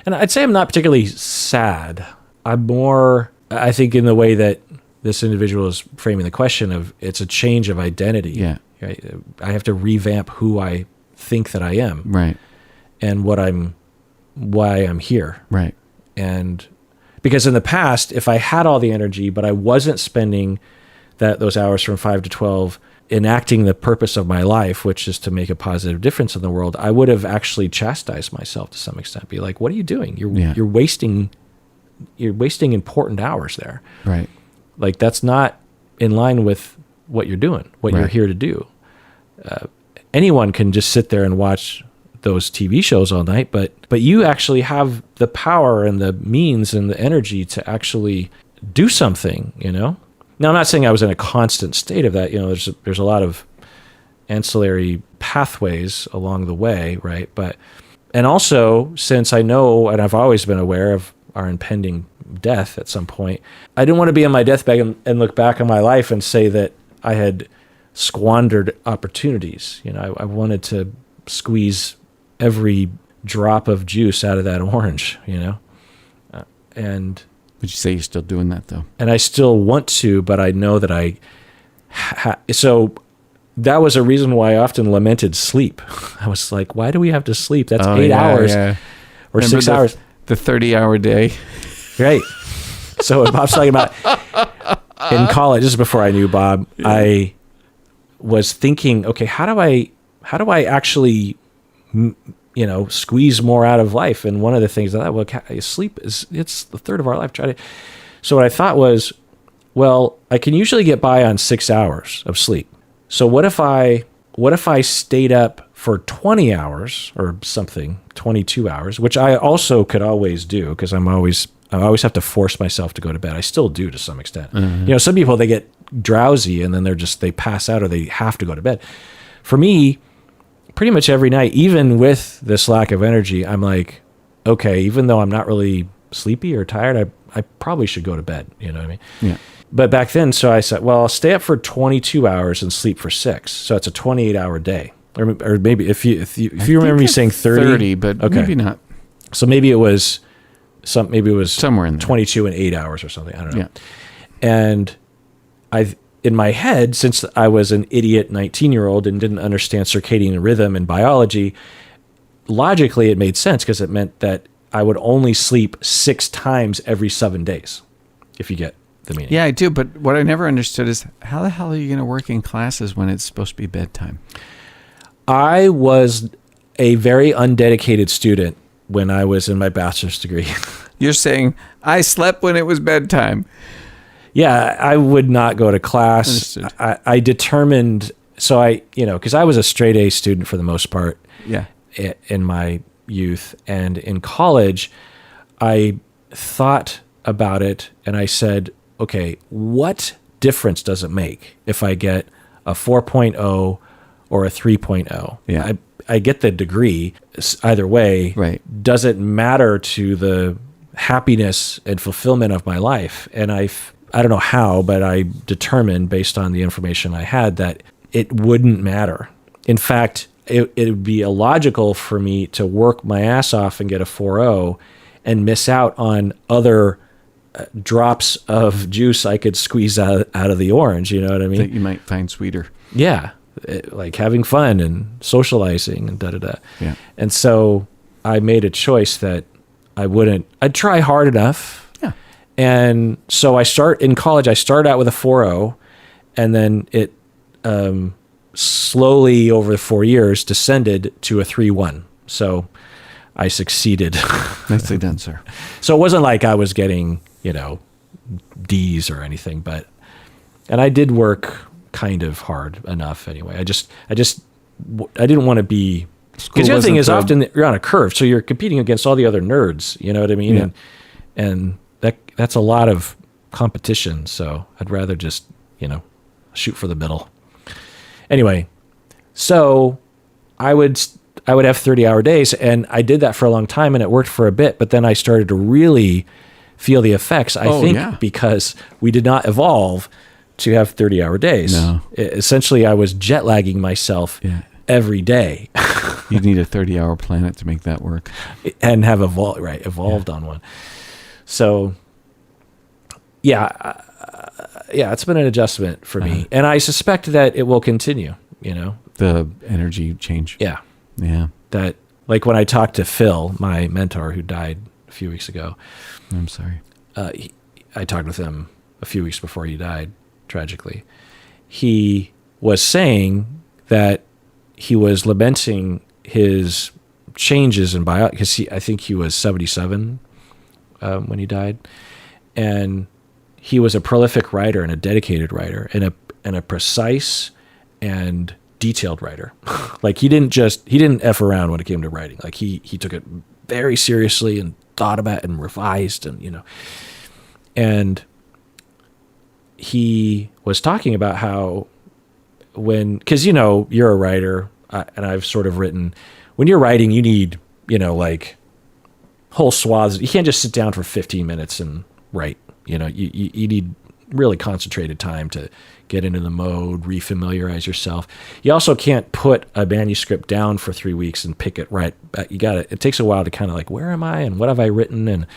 And I'd say I'm not particularly sad. I'm more, I think, in the way that this individual is framing the question of, it's a change of identity. Yeah. Right? I have to revamp who I think that I am. Right. And why I'm here. Right. And because in the past, if I had all the energy, but I wasn't spending those hours from 5 to 12 enacting the purpose of my life, which is to make a positive difference in the world, I would have actually chastised myself to some extent. Be like, what are you doing? You're wasting important hours there. Right. Like, that's not in line with what you're doing, what you're here to do. Anyone can just sit there and watch those TV shows all night, but you actually have the power and the means and the energy to actually do something, you know? Now, I'm not saying I was in a constant state of that. You know, there's a lot of ancillary pathways along the way, right? And also, since I know, and I've always been aware of our impending death at some point, I didn't want to be on my deathbed and look back on my life and say that I had squandered opportunities. You know, I wanted to squeeze every drop of juice out of that orange, you know? And would you say you're still doing that, though? And I still want to, but I know that so that was a reason why I often lamented sleep. I was like, why do we have to sleep? That's 8 hours or Remember 6 hours. The 30-hour day. Right. So what Bob's talking about, in college, this is before I knew Bob, I was thinking, okay, how do I actually, you know, squeeze more out of life? And one of the things sleep it's the third of our life. So what I thought was, well, I can usually get by on 6 hours of sleep. So what if I stayed up for 20 hours or something, 22 hours, which I also could always do, because I always have to force myself to go to bed. I still do to some extent. Mm-hmm. You know, some people, they get drowsy and then they pass out, or they have to go to bed. For me, pretty much every night, even with this lack of energy, I'm like, okay, even though I'm not really sleepy or tired, I probably should go to bed. You know what I mean? Yeah. But back then, so I said, well, I'll stay up for 22 hours and sleep for 6. So it's a 28-hour day. Or maybe if you remember me saying 30, but okay. Maybe not. So maybe it was somewhere in there. 22 and 8 hours or something. I don't know. Yeah. And in my head, since I was an idiot 19-year-old and didn't understand circadian rhythm and biology, logically it made sense, because it meant that I would only sleep 6 times every 7 days, if you get the meaning. Yeah, I do. But what I never understood is how the hell are you going to work in classes when it's supposed to be bedtime? I was a very undedicated student when I was in my bachelor's degree. You're saying I slept when it was bedtime. Yeah, I would not go to class. Understood. I determined, because I was a straight A student for the most part. Yeah. In my youth, and in college, I thought about it and I said, okay, what difference does it make if I get a 4.0 or a 3.0? Yeah. I get the degree either way. Right. Does it matter to the happiness and fulfillment of my life? And I don't know how, but I determined based on the information I had that it wouldn't matter. In fact, it would be illogical for me to work my ass off and get a 4.0 and miss out on other drops of juice I could squeeze out of the orange. You know what I mean? That you might find sweeter. Yeah. Like having fun and socializing and da-da-da. Yeah. And so I made a choice that I'd try hard enough. Yeah. And so in college, I started out with a 4.0, and then it slowly over 4 years descended to a 3.1. So I succeeded. Nicely done, sir. So it wasn't like I was getting, D's or anything, and I did work kind of hard enough anyway. I didn't want to be, because the other thing is often you're on a curve, so you're competing against all the other nerds, you know what I mean? Yeah. And that's a lot of competition. So I'd rather just, shoot for the middle. Anyway, so I would have 30-hour days, and I did that for a long time, and it worked for a bit, but then I started to really feel the effects, I think, because we did not evolve to have 30-hour days. No. Essentially, I was jet lagging myself every day. You need a 30-hour planet to make that work. And have evolved on one. So, it's been an adjustment for me. And I suspect that it will continue, The energy change. Yeah. Yeah. That, like when I talked to Phil, my mentor who died a few weeks ago. I'm sorry. I talked with him a few weeks before he died, tragically. He was saying that he was lamenting his changes in bio, because I think he was 77 when he died. And he was a prolific writer and a dedicated writer and a precise and detailed writer. Like he didn't F around when it came to writing. Like he took it very seriously and thought about it and revised and, and he was talking about how because, you're a writer and I've sort of written, when you're writing, you need, like whole swaths. You can't just sit down for 15 minutes and write. You need really concentrated time to get into the mode, refamiliarize yourself. You also can't put a manuscript down for 3 weeks and pick it right back. It takes a while to kind of like, where am I and what have I written? And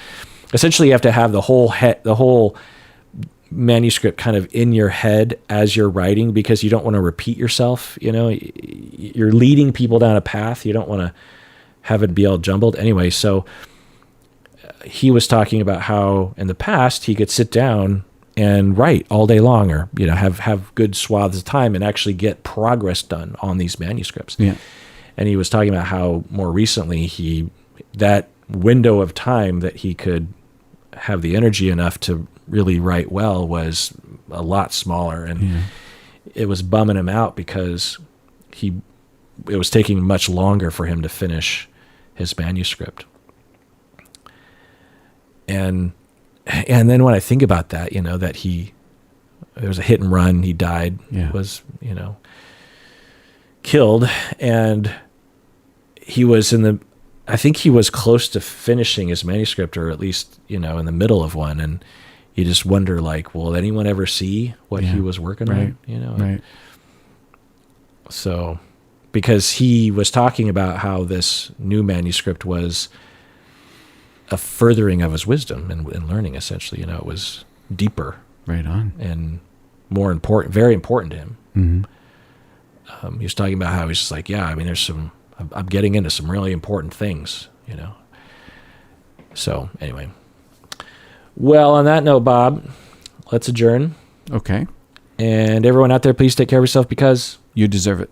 essentially you have to have the whole manuscript kind of in your head as you're writing, because you don't want to repeat yourself. You're leading people down a path. You don't want to have it be all jumbled. Anyway, so he was talking about how in the past he could sit down and write all day long, or have good swaths of time and actually get progress done on these manuscripts. Yeah. And he was talking about how more recently that window of time that he could have the energy enough to really write well was a lot smaller, and it was bumming him out because it was taking much longer for him to finish his manuscript. And then when I think about that, that there was a hit and run, he died, was, killed, and he was I think he was close to finishing his manuscript, or at least, in the middle of one. And you just wonder, like, will anyone ever see what he was working on? Right. So, because he was talking about how this new manuscript was a furthering of his wisdom and learning, essentially. It was deeper. Right on. And more important, very important to him. Mm-hmm. He was talking about how he's just like, I'm getting into some really important things, So anyway. Well, on that note, Bob, let's adjourn. Okay. And everyone out there, please take care of yourself because you deserve it.